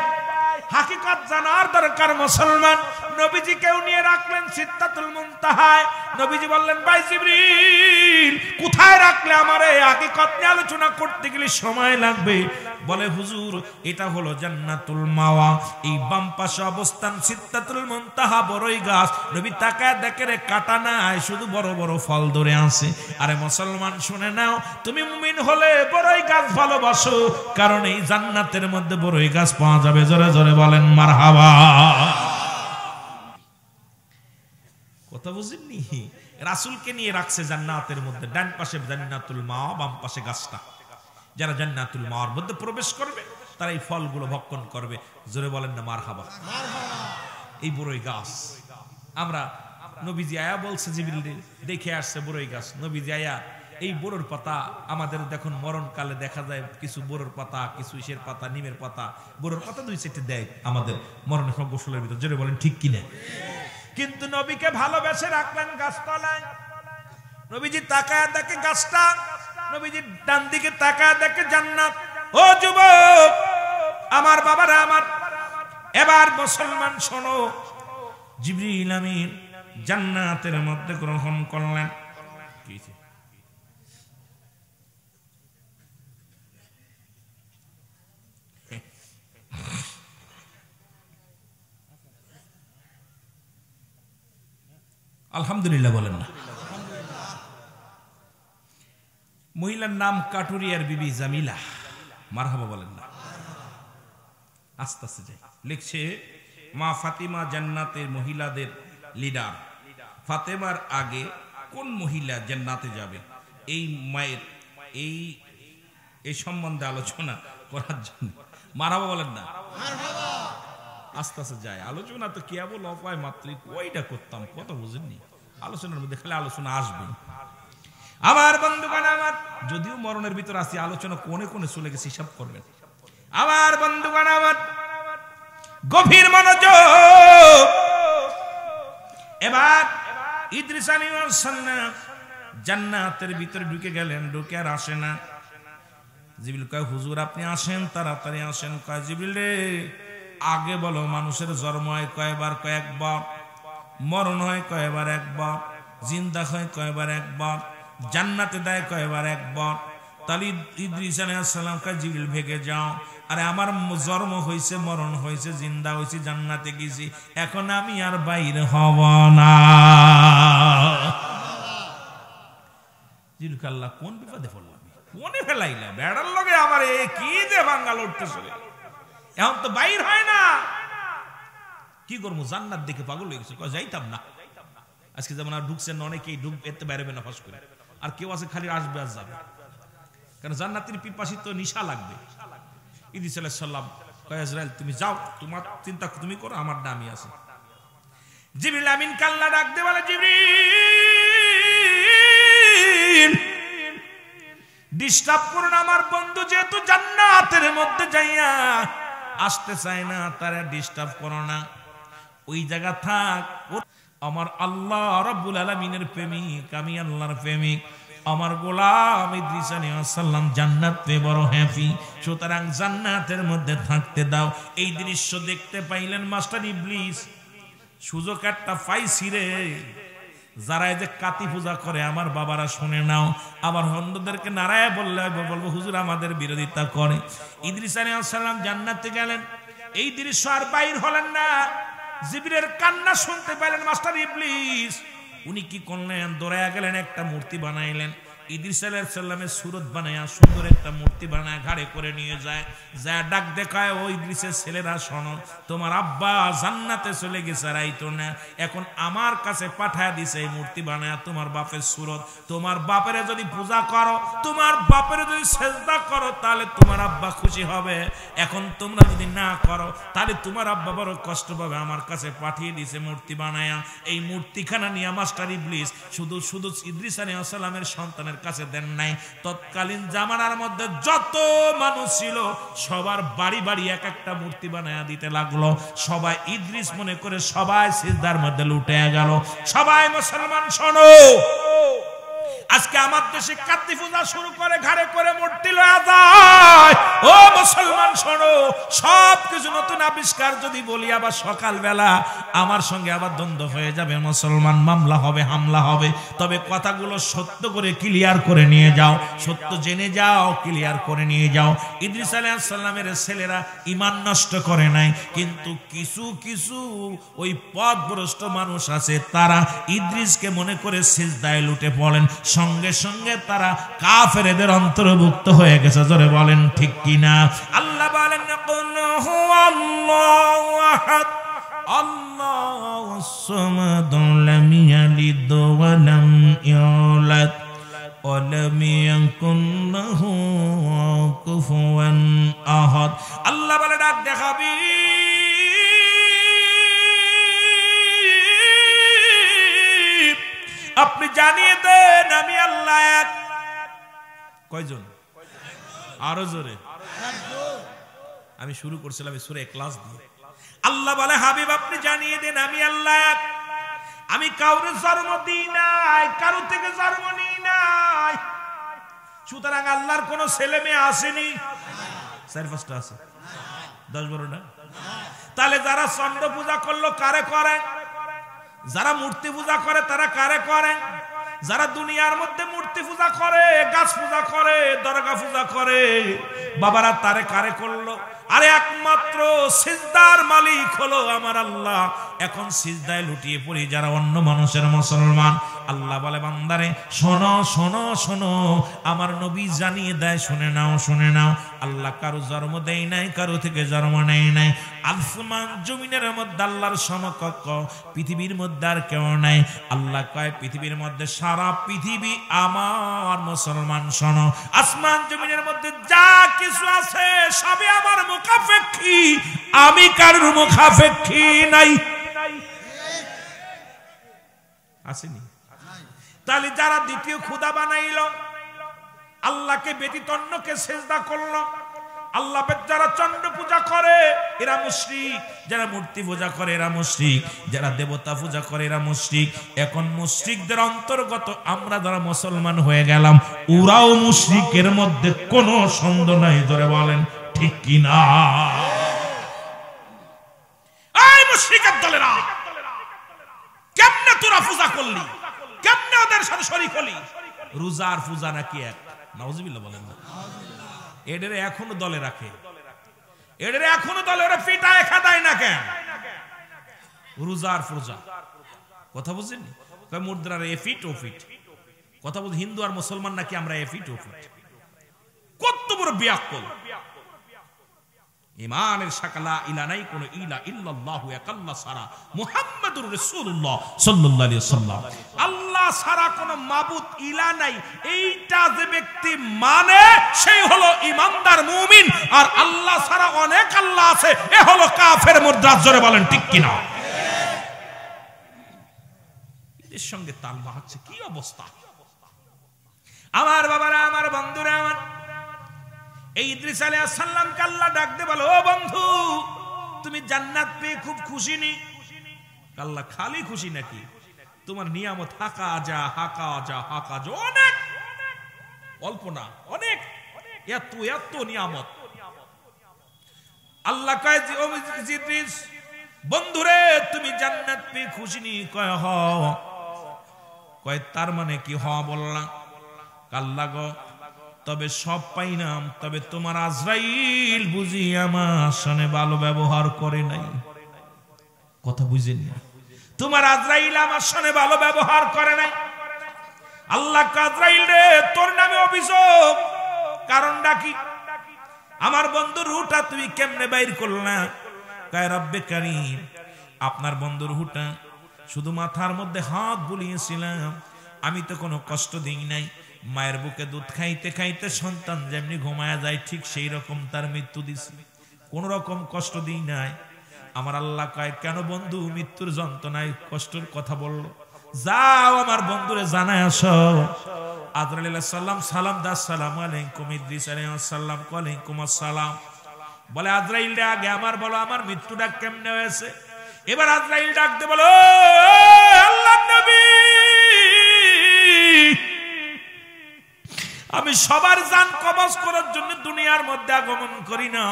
হাকিকত জানার দরকার মুসলমান। নবীজি কেউ নিয়ে রাখলেন সিদরাতুল মুনতাহায়। নবীজি বললেন, ভাই জিবরিল, কোথায় রাখলে? আমারে হাকিকত নিয়ে আলোচনা করতে গেলে সময় লাগবে। বলে, হুজুর এটা হলো জান্নাতুল মাওয়া, এই বাম পাশে অবস্থান সিদরাতুল মুনতাহা, বড়ই গাছ। নবী তাকায় দেখে রে কাটা নাই, শুধু বড় বড় ফল ধরে আছে। আরে মুসলমান শুনে নাও, তুমি মুমিন হলে বড়ই গাছ ভালোবাসো, কারণ এই জান্নাতের মধ্যে বড়ই গাছ পাওয়া যাবে। জোরে জোরে বলেন মারহাবা। কথা বুঝেননি? রাসূলকে নিয়ে রাখছে জান্নাতের মধ্যে। ডান পাশে জান্নাতুল মাওয়া, বাম পাশে গাছটা। যারা জান্নাতুল মাওয়ার মধ্যে প্রবেশ করবে তারা এই ফলগুলো ভক্ষণ করবে। জোরে বলেন না মারহাবা। এই বড়ই গাছ আমরা নবীজি আয়া বলছে, জিবরিল দেখে আসছে বড়ই গাছ। নবীজি আয়া এই বড়র পাতা আমাদের দেখুন মরণকালে দেখা যায় কিছু বড়র পাতা, কিছু ইসের পাতা, নিমের পাতা, বড়র পাতা দুই সেটে দেয় আমাদের মরণের গোসলের ভিতর। জোরে বলেন ঠিক কিনা? কিন্তু নবীকে ভালোবেসে রাখলেন গাছতলায়। নবীজি তাকায় দেখে গাছটা, নবীজি ডান দিকে তাকায় দেখে জান্নাত। ও যুবক, আমার বাবারা আমার, এবার মুসলমান শোনো, জিবরিল আমিন জান্নাতের মধ্যে গ্রহণ করলেন। আলহামদুলিল্লাহ বলেন না? মহিলার নাম কাটুরিয়ার বিবি জামিলা। মারহাবা বলেন না? আস্তে আস্তে যাই। লিখছে, মা ফাতিমা জান্নাতের মহিলাদের লিডার। ফাতেমার আগে কোন মহিলা জান্নাতে যাবে, এই মায়ের এই সম্বন্ধে আলোচনা করার জন্য। মারহাবা বলেন না? আস্তে আস্তে যায়। আলোচনা তো কেবল অপায় মাত্রিক ওইটা করতাম, কথা বুঝেননি? আলোচনার মধ্যে খালি আলোচনা আসবে। আমার বন্ধুগণ আমার, যদিও মরণের ভিতর আছি, আলোচনা কোনে কোনে চলে গেছে হিসাব করবেন। আমার বন্ধুগণ আমার, গভীর মনোযোগ। এবার ইদ্রিস আলাইহিস সালাম জান্নাতের ভিতরে ঢুকে গেলেন, ঢুকে আর আসে না। জিবরিল কয় হুজুর আপনি আসেন, তাড়াতাড়ি আসেন। কয় জিবরিল রে আগে বলো মানুষের জন্ম হয় কয়বার? কয়েকবার। মরণ হয় কয়বার? একবার। জিন্দা হয় কয়বার? একবার। জান্নাতে দেয় কয়বার? একবার। তাহলে ইদ্রিস আলাইহিস সালাম কয় জিবরিল ভেগে যাও, আরে আমার জন্ম হয়েছে, মরণ হয়েছে, জিন্দা হয়েছে, জান্নাতে গেছি, এখন আমি আর বাইর হব না। জিবরিল আল্লাহ কোন বিপদে পড়লাম, কোনে ফেলাইলা, বেড়ার লগে আমার এ কি যে বাঙ্গাল উঠতেছে, এখন তো বাইর হয় না, কি করবো? জান্নাত দেখে পাগল হয়ে গেছে, যাইতাম না। আজকে যেমন আর ঢুকছেন অনেকেই এতে বেরোবে না ফাঁস করে, আর কেউ আছে খালি আসবে আর যাবে, কারণ জান্নাতের পিপাসী তো নিশা লাগবে। ইদ্রিস আলাইহিস সালাম কয় ইসরাইল তুমি যাও, তোমার চিন্তা তুমি করো, আমার নামই আছে। জিবরিল আমিন কাল্লা ডাক দে বলে জিবরিল ডিস্টার্ব করুন আমার বন্ধু, যেহেতু জান্নাতের মধ্যে যাইয়া আসতে চায় না, তারা ডিস্টার্ব করো না, ওই জায়গা থাক। আমার আল্লাহ রাব্বুল আলামিনের প্রেমিক, আমি আল্লাহর প্রেমিক, আমার গোলাম ইদ্রিস আলাইহিস সালাম জান্নাতে বড় হ্যাপি, সুতরাং জান্নাতের মধ্যে থাকতে দাও। এই দৃশ্য দেখতে পাইলেন মাস্টার ইবলিস, সুযোগ একটা পাইছি রে। যারা এই যে কাতি পূজা করে আমার বাবারা শুনে নাও, আবার অন্যদেরকে নারায় বললে বলবো হুজুর আমাদের বিরোধিতা করে। ইদ্রিস আলাইহিস সালাম জান্নাতে গেলেন, এই দৃশ্য আর বাইর হলেন না। জিবরিলের কান্না শুনতে পাইলেন মাস্টার ইবলিস, উনি কি করলেন? দৌড়ায়া গেলেন, একটা মূর্তি বানাইলেন। ইদ্রিস আলাইহিস সালামের সুরত বানায়া সুন্দর একটা মূর্তি বানায় ঘাড়ে করে নিয়ে যায়, যা ডাক দেখায় ও ইদ্রিসের ছেলেরা শোনো, তোমার আব্বা জান্নাতে চলে গেছে, রাইতো না, এখন আমার কাছে পাঠায় দিছে এই মূর্তি বানায়া তোমার বাপের সুরত। তোমার বাপের যদি পূজা করো, তোমার বাপের যদি সেজদা করো, তাহলে তোমার আব্বা খুশি হবে। এখন তোমরা যদি না করো, তাহলে তোমার আব্বা বড় কষ্ট পাবে। আমার কাছে পাঠিয়ে দিছে মূর্তি বানায়া। এই মূর্তিখানা নিয়ে মাস্টার ইবলিস শুধু ইদ্রিস আলাইহিস সালামের সন্তানের কাছে দেন নাই, তৎকালীন জামানার মধ্যে যত মানুষ ছিল সবার বাড়ি বাড়ি এক একটা মূর্তি বানায়া দিতে লাগলো। সবাই ইদ্রিস মনে করে সবাই সিজদার মধ্যে লুটে গেল। সবাই মুসলমান শোনো, আজকে আমার দেশে কাতি পূজা শুরু করে ঘাড়ে করে মূর্তি লয়া যায়। ও মুসলমান শোনো, সবকিছু নতুন আবিষ্কার যদি বলি আবার সকালবেলা আমার সঙ্গে আবার দ্বন্দ্ব হয়ে যাবে, মুসলমান মামলা হবে, হামলা হবে। তবে কথাগুলো সত্য করে ক্লিয়ার করে নিয়ে যাও, সত্য জেনে যাও, ক্লিয়ার করে নিয়ে যাও। ইদ্রিস আলাইহিস সালামের ছেলেরা ঈমান নষ্ট করে নাই, কিন্তু কিছু কিছু ওই পথভ্রষ্ট মানুষ আছে, তারা ইদ্রিসকে মনে করে সিজদায় লুটে পড়েন, সঙ্গে সঙ্গে তারা কাফেরদের অন্তর্ভুক্ত হয়ে গেছে। জোরে বলেন ঠিক কিনা? আল্লাহ বলেন কুল হুয়াল্লাহু আহাদ আল্লাহুস সামাদ লাম ইয়ালিদ ওয়া লাম ইউলাদ ওয়া লাম ইয়াকুন লাহু কুফুয়ান আহাদ। আল্লাহ বলে ডাক দেখাবি আপনি জানিয়ে দেন আমি আল্লাহ এক। কয়জন? আরো জোরে। আমি শুরু করছিলাম সূরা ইখলাস দিয়ে। আল্লাহ বলে হাবিব আপনি জানিয়ে দেন আমি আল্লাহ এক, আমি কাউরে জন্ম দিই নাই, কারো থেকে জন্ম নিই নাই। সুতরাং আল্লাহর কোন ছেলে মেয়ে আসেনি, 4-5টা আছে, 10-12টা। তাহলে যারা চন্দ্র পূজা করলো কারে করে? যারা মূর্তি পূজা করে তারা কারে করে? যারা দুনিয়ার মধ্যে মূর্তি পূজা করে, গাছ পূজা করে, দরগা পূজা করে, বাবারা তারে কারে করলো? আরে একমাত্র সিজদার মালিক হলো আমার আল্লাহ। এখন সিজদায় লুটিয়ে পড়ি যারা অন্য মানুষের মুসলমান। আল্লাহ বলে বান্দারে শোনো শোনো শোনো, আমার নবী জানিয়ে দেয়, শুনে নাও শুনে নাও। আল্লাহ কারো জন্ম দেয় নাই, কারো থেকে জন্ম নেয় নাই। আসমান জমিনের মধ্যে আল্লাহর সমকক্ষ পৃথিবীর মধ্যে আর কেউ নাই। আল্লাহ কয় পৃথিবীর মধ্যে সারা পৃথিবী আমার। মুসলমান শোনো, আসমান জমিনের মধ্যে যা কিছু আছে সবই আমার মুখাপেক্ষী, আমি কারোর মুখাপেক্ষী নাই। আসেনি? তাহলে যারা দ্বিতীয় খোদা বানাইল, আল্লাহকে ব্যতীত অন্যকে সেজদা করলো, আল্লাহ যারা চন্দ্র পূজা করে এরা মুশরিক, যারা মূর্তি পূজা করে এরা মুশরিক, যারা দেবতা পূজা করে এরা মুশরিক। এখন মুশরিকদের অন্তর্গত আমরা যারা মুসলমান হয়ে গেলাম, ওরাও মুশরিকের মধ্যে কোনো সন্দেহ নাই। ধরে বলেন ঠিক কি না? এই মুশরিকের দলেরা, কেমনে তোরা পূজা করলি, কেমনে ওদের সাথে শরীক হলি? রোজার পূজা নাকি এক? নাউজুবিল্লাহ বলেন না। এদের এখনো দলে রাখে, এদের এখনো দলে ওরা পিটায় খাদায় না কেন? রোজার পূজা কথা বুঝেন? কয় মুদ্রার এ ফিট ও ফিট কথা বল। হিন্দু আর মুসলমান নাকি আমরা এ ফিট ও ফিট? কত বড় বিয়াক্কল! ইমানের শাকালা ইলা নাই কোন ইলা ইল্লাল্লাহু ইয়াকাল্লা সারা মুহাম্মাদুর রাসূলুল্লাহ সাল্লাল্লাহু আলাইহি ওয়াসাল্লাম। আল্লাহ ছাড়া কোন মাবুদ ইলা নাই, এইটা যে ব্যক্তি মানে সেই হলো ঈমানদার মুমিন। আর আল্লাহ ছাড়া অনেক আল্লাহ আছে, এ হলো কাফের মুরতাদ। জোরে বলেন ঠিক কি না? এর সঙ্গে তাল বাহাচ্ছে কি অবস্থা! আমার বাবারা, আমার বন্ধুরা, আমার এই ইদ্রিস আলাইহিস সালামকে আল্লাহ ডাক দে বলো, ও বন্ধু তুমি জান্নাত পেয়ে খুব খুশি নি? আল্লাহ খালি খুশি নাকি? তোমার নিয়ামত হাকা যা হাকা যা হাকা যা, অনেক অল্প না, অনেক, এত এত নিয়ামত। আল্লাহ কয় যে ও ইদ্রিস বন্ধুরে তুমি জান্নাত পেয়ে খুশি নি? কয় হ। কয় তার মানে কি হ বললাম? আল্লাহ গো তবে সব পাইলাম, তবে তোমার আজরাইল বুঝি আমার সঙ্গে ভালো ব্যবহার করে নাই। কথা বুঝেন না? তোমার আজরাইল আমার সঙ্গে ভালো ব্যবহার করে নাই। আল্লাহ আজরাইল রে তোর নামে অভিযোগ, কারণটা কি? আমার বন্ধুর রুহটা তুমি কেমনে বাইর করলা? কয় রব্বে কারীম আপনার বন্ধুর রুহটা শুধু মাথার মধ্যে হাত বুলিয়েছিলাম, আমি তো কোনো কষ্ট দিই নাই। মায়ের বুকে দুধ খাইতে খাইতে সন্তান যেমনি ঘুমায়া যায় ঠিক সেই রকম তার মৃত্যু দিছি, কোন রকম কষ্ট দিই নাই। আমার আল্লাহ কয় কেন বন্ধু মৃত্যুর যন্ত্রণায় কষ্টের কথা বললো? যাও আমার বন্ধুরে জানায় আসো। আজরাইল আলাইহিস সালাম সালাম দা, আসসালামু আলাইকুম। ইদ্রিস আলাইহিস সালাম ওয়ালাইকুম আসসালাম। বলে আজরাইল রে আগে আমার বলো আমার মৃত্যুটা কেমনে হয়েছে? এবার আজরাইল ডাক দে বলো, আল্লাহর নবী আমি সবার জান কবজ করার জন্য দুনিয়ার মধ্যে আগমন করি না,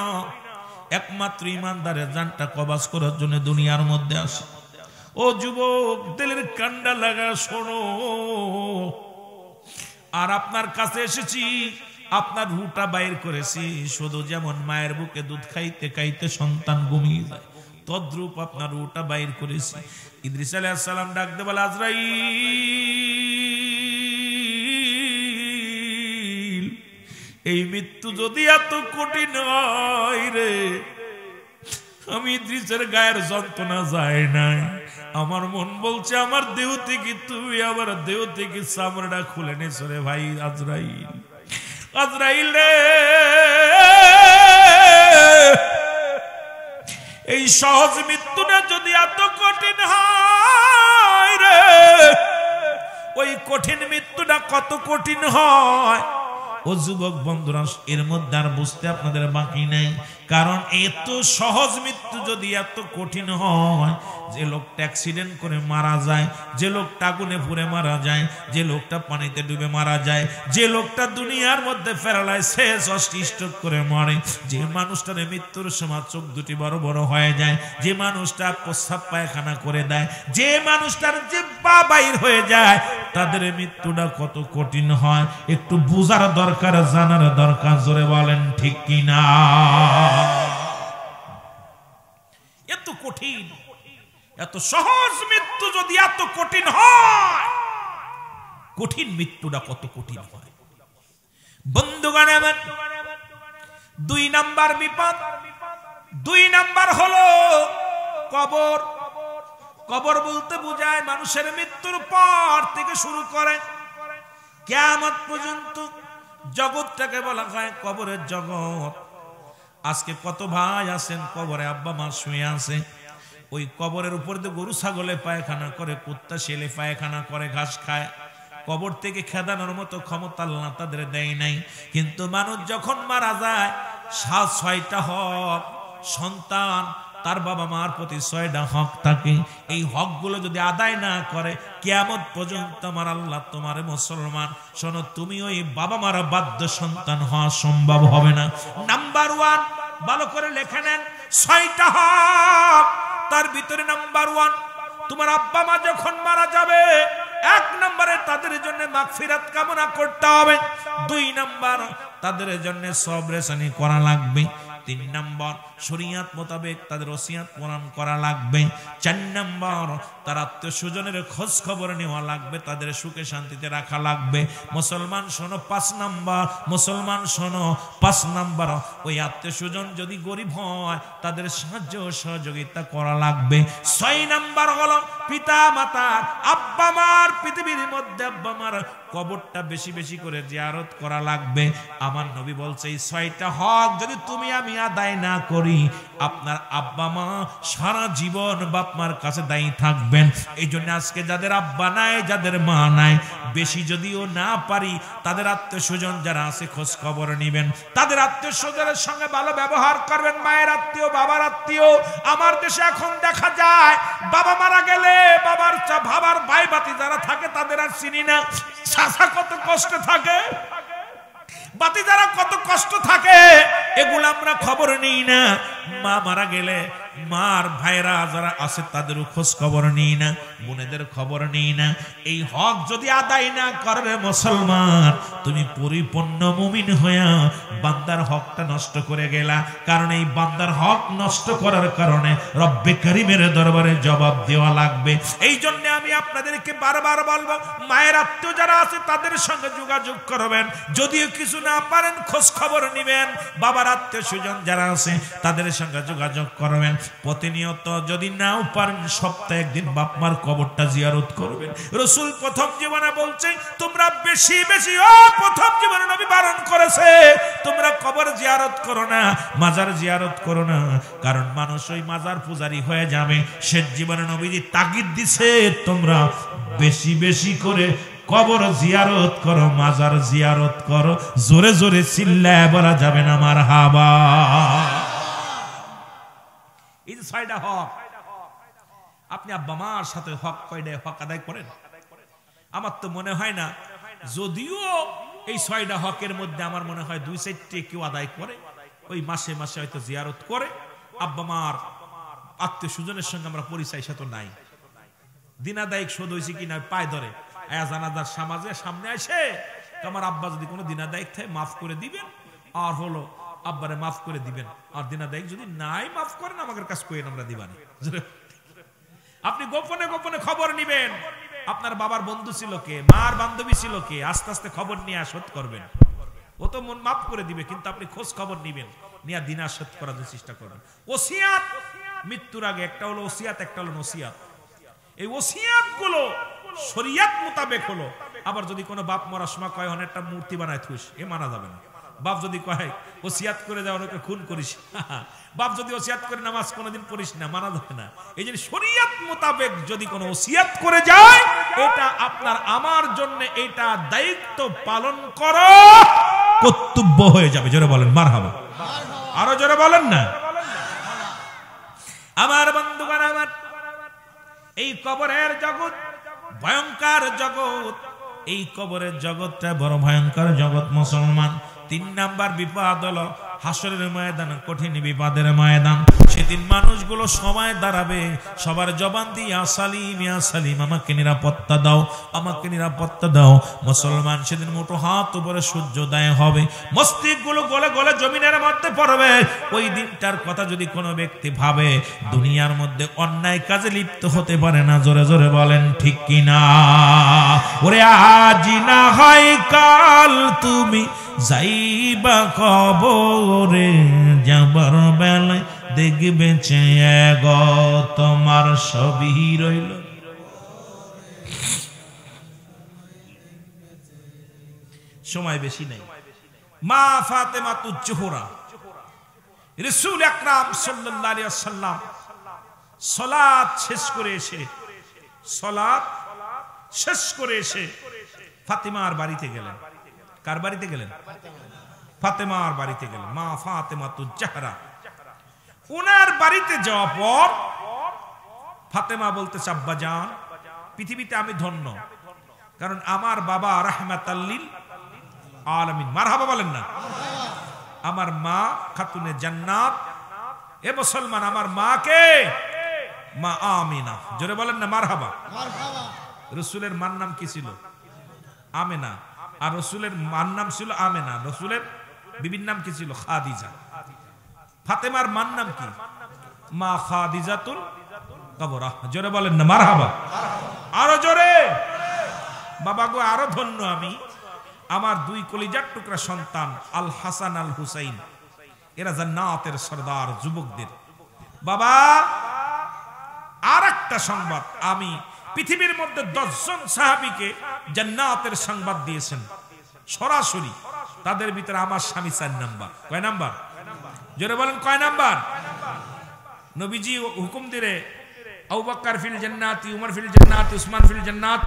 একমাত্র ইমানদারের জানটা কবজ করার জন্য দুনিয়ার মধ্যে আসে। ও যুবক দিলের কান্ডা লাগা শোনো, আর আপনার কাছে এসেছি, আপনার রুহটা বাইর করেছি। শুধু যেমন মায়ের বুকে দুধ খাইতে খাইতে সন্তান ঘুমিয়ে যায়, তদ্রূপ আপনার রুহটা বাইর করেছি। ইদ্রিস আলাইহিস সালাম ডাক দে বলে আজরাইল এই মৃত্যু যদি এত কঠিন হয় রে, আমি ইদ্রিসের গায়ের যন্ত্রণা যায় নাই, আমার মন বলছে আমার দেহ থেকে তুই আমার দেহ থেকে চামড়াটা খুলে নিস রে ভাই আজরাইল। আজরাইল রে এই সহজ মৃত্যুটা যদি এত কঠিন হয় রে, ওই কঠিন মৃত্যুটা কত কঠিন হয়। ও যুবক বন্ধুরা এর মধ্যে আর বুঝতে আপনাদের বাকি নেই, কারণ এত সহজ মৃত্যু যদি এত কঠিন হয়, যে লোকটা অ্যাক্সিডেন্ট করে মারা যায়, যে লোকটা আগুনে পুড়ে মারা যায়, যে লোকটা পানিতে ডুবে মারা যায়, যে লোকটা দুনিয়ার মধ্যে প্যারালাইসিস স্ট্রোক করে মরে, যে মানুষটার মৃত্যুর সময় চোখ দুটি বড় বড় হয়ে যায়, যে মানুষটা প্রস্রাব পায়খানা করে দেয়, যে মানুষটার জিহ্বা বাইর হয়ে যায়, তাদের মৃত্যুটা কত কঠিন হয় একটু বুঝার দরকার, জানার দরকার। জোরে বলেন ঠিক কিনা? এত কঠিন, এত সহজ মৃত্যু যদি এত কঠিন হয়, কঠিন মৃত্যুটা কত কঠিন হয় বন্ধুগণ আমার। 2 নাম্বার বিপদ, 2 নাম্বার হলো কবর। কবর বলতে বোঝায় মানুষের মৃত্যুর পর থেকে শুরু করে কিয়ামত পর্যন্ত জগৎটাকে বলা হয় কবরের জগৎ। আজকে কত ভাই আছেন কবরে আব্বা মা শুয়ে আছে, ওই কবরের উপর দিয়ে গরু ছাগলে পায়খানা করে, কুত্তা শেলে পায়খানা করে, ঘাস খায়। কবর থেকে খেদানোর মতো ক্ষমতা আল্লাহ তাদের দেয় নাই। কিন্তু মানুষ যখন মারা যায় ছয়টা হক সন্তান তার বাবা মার প্রতি 6টা হক থাকে। এই হকগুলো যদি আদায় না করে কিয়ামত পর্যন্ত আমার আল্লাহ তোমারে মুসলমান শোনো তুমি ওই বাবা মার বাধ্য সন্তান হওয়া সম্ভব হবে না। নাম্বার 1 ভালো করে লিখে নেন 6টা হক। তার ভিতরে নাম্বার 1 তোমার আব্বা মা যখন মারা যাবে 1 নম্বরে তাদের জন্য মাগফিরাত কামনা করতে হবে। 2 নম্বর তাদের জন্য সবরেসানি করা লাগবে। 3 নম্বর শরীয়ত মোতাবেক তাদের ওসিয়ত পূরণ করা লাগবে। 4 নম্বর তার আত্মীয় স্বজনের খোঁজ খবর নেওয়া লাগবে, তাদের সুখে শান্তিতে রাখা লাগবে। মুসলমান শোনো 5 নম্বর, মুসলমান শোনো 5 নম্বর ওই আত্মীয় স্বজন যদি গরিব হয় তাদের সাহায্য সহযোগিতা করা লাগবে। 6 নম্বর হলো পিতা মাতা আব্বা মার পৃথিবীর মধ্যে আব্বা মার কবরটা বেশি বেশি করে জিয়ারত করা লাগবে। আমার নবী বলছে এই 6টা হক যদি তুমি আমি আদায় না করি আপনার আব্বা মা সারা জীবন বাপ মার কাছে দায়ী থাকবেন। এই জন্য আজকে যাদের আব্বা নাই যাদের মা নাই বেশি যদিও না পারি তাদের আত্মীয় স্বজন যারা আছে খোঁজ খবর নেবেন, তাদের আত্মীয় স্বজনের সঙ্গে ভালো ব্যবহার করবেন। মায়ের আত্মীয় বাবার আত্মীয় আমার দেশে এখন দেখা যায় বাবা মারা গেলে বাবার বাবার ভাই বাতি যারা থাকে তাদের আর চিনি না। চাচা কত কষ্ট থাকে, বাতি যারা কত কষ্ট থাকে এগুলো আমরা খবর নিই না। মা মারা গেলে মার ভাইরা যারা আছে তাদেরও খোঁজ খবর নিই না, বোনেদের খবর নিই না। এই হক যদি আদায় না করে মুসলমান তুমি পরিপূর্ণ মুমিন হইয়া বান্দার হকটা নষ্ট করে গেলা। কারণ এই বান্দার হক নষ্ট করার কারণে রব্বে কারীমের দরবারে জবাব দেওয়া লাগবে। এই জন্য আমি আপনাদেরকে বারবার বলবো মায়ের আত্মীয় যারা আছে তাদের সঙ্গে যোগাযোগ করবেন, যদিও কিছু না পারেন খোঁজ খবর নেবেন। বাবার আত্মীয় স্বজন যারা আছে তাদের সঙ্গে যোগাযোগ করবেন। প্রতিনিয়ত যদি নাও পারেন সপ্তাহে একদিন বাপ মার কবরটা জিয়ারত করবেন। রাসূল প্রথম জীবনে বলছে তোমরা বেশি বেশি প্রথম জীবনে নবী বারণ করেছে তোমরা কবর জিয়ারত করো না, মাজার জিয়ারত করো না, কারণ মানুষ ওই মাজার পূজারী হয়ে যাবে। শেষ জীবনে নবীজি তাগিদ দিছে তোমরা বেশি বেশি করে কবর জিয়ারত করো, মাজার জিয়ারত করো। জোরে জোরে চিল্লায় বলা যাবে না মারহাবা। এই যে 6টা হক আপনি আব্বা মার সাথে হক কয়টা হক আদায় করেন? আমার তো মনে হয় না, যদিও এই 6টা হকের মধ্যে আমার মনে হয় 2-4টি কেউ আদায় করে, ওই মাসে মাসে হয়তো জিয়ারত করে। আব্বা মার আত্মীয় স্বজনের সঙ্গে আমরা পরিচয় সাথে নাই, দিনাদায়িক শোধ হয়েছে কিনা পায় ধরে জানাজার সমাজে সামনে আসে আমার আব্বা যদি কোনো দিনাদায়িক থাকে মাফ করে দিবেন, আর হলো আব্বারে মাফ করে দিবেন, আর দিনাদায়িক যদি নাই মাফ করেন আমাদের কাছে কইেন আমরা দিবানি। আপনি গোপনে গোপনে খবর নিবেন আপনার বাবার বন্ধু ছিল কে, মার বান্ধবী ছিল কে, আস্তে আস্তে খবর নিয়ে শোধ করবেন। ও তো মন মাফ করে দিবে, কিন্তু আপনি খোঁজ খবর নিবেন, নিয়ে দিনা শোধ করার চেষ্টা করবেন। ওসিয়াত মৃত্যুর আগে একটা হলো ওসিয়াত, একটা হলো নসিয়াত। এই ওসিয়াত গুলো শরীয়ত মোতাবেক হলো। আবার যদি কোনো বাপ মরার সময় কয় একটা মূর্তি বানায় থুস, এ মানা যাবে না। বাপ যদি কয় ওসিয়াত করে যাও অনেকে খুন করিস, বাপ যদি ওসিয়াত করে নামাজ কোনোদিন পড়িস না, মানা যাবে না। এই জন্য শরীয়ত মোতাবেক যদি কোনো ওসিয়াত করে যায় এটা আপনার আমার জন্য এটা দায়িত্ব পালন করো কর্তব্য হয়ে যাবে। জোরে বলেন মারহাবা, আরো জোরে বলেন না। আমার বন্ধুগণ আমার, এই কবরের জগৎ ভয়ঙ্কর জগৎ, এই কবরের জগৎটা বড় ভয়ঙ্কর জগৎ মুসলমান। 3 নাম্বার বিপদ হলো হাসরের ময়দান, কঠিন বিপদের ময়দান। সেদিন মানুষগুলো সময় দাঁড়াবে, সবার জবান দিয়ে ইয়া সালিম ইয়া সালিম, আমাকে নিরাপত্তা দাও, আমাকে নিরাপত্তা দাও। মুসলমান সেদিন মুঠো হাত উপরে সূর্যোদয় হবে, মস্তিষ্কগুলো গলে গলে জমিনের মধ্যে পড়বে। ওই দিনটার কথা যদি কোনো ব্যক্তি ভাবে দুনিয়ার মধ্যে অন্যায় কাজে লিপ্ত হতে পারে না। জোরে জোরে বলেন ঠিক কিনা? ওরে আজি না হয় কাল তুমি যাইবা কবরে, যাবার বেলায় দেখবে চেয়ে গো তোমার সবই রইল। সময় বেশি নেই। মা ফাতেমাতুজ জোহরা রাসূল আকরাম সাল্লাল্লাহু আলাইহি ওয়াসাল্লাম সালাত শেষ করে এসে ফাতিমার বাড়িতে গেলেন। কার বাড়িতে গেলেন? ফাতেমার বাড়িতে গেলেন, মা ফাতেমাতুজ জাহরা। ওনার বাড়িতে যাওয়ার পর ফাতেমা বলতেছে, আব্বাজান, পৃথিবীতে আমি ধন্য, কারণ আমার বাবা রাহমাতাল লিল আলামিন। মারহাবা বলেন না? আমার মা খাতুনে জান্নাত। এ মুসলমান, আমার মা কে? মা আমিনা। জোরে বলেন না মারহাবা। রসুলের মার নাম কি ছিল? আমেনা। আর রসুলের মার নাম ছিল আমেনা। রসুলের বিবির নাম কি ছিল? খাদিজা। ফাতেমার মার নাম কি? মা খাদিজাতুল কুবরা। জোরে বলেন না মারহাবা। আরো জোরে। বাবা গো, আরো ধন্য আমি, আমার দুই কলিজার টুকরা সন্তান আল হাসান আল হুসাইন, এরা জান্নাতের সরদার যুবকদের বাবা। আর একটা সংবাদ, আমি পৃথিবীর মধ্যে 10 জন সাহাবীকে জান্নাতের সংবাদ দিয়েছেন সরাসরি, তাদের ভিতরে আমার স্বামী 4 নাম্বার। কয় নাম্বার? জোরে বলেন, কয় নাম্বার? নবীজি হুকুম দিলে আবু বকর ফিল জান্নাতি, উমর ফিল জান্নাতি, উসমান ফিল জান্নাত।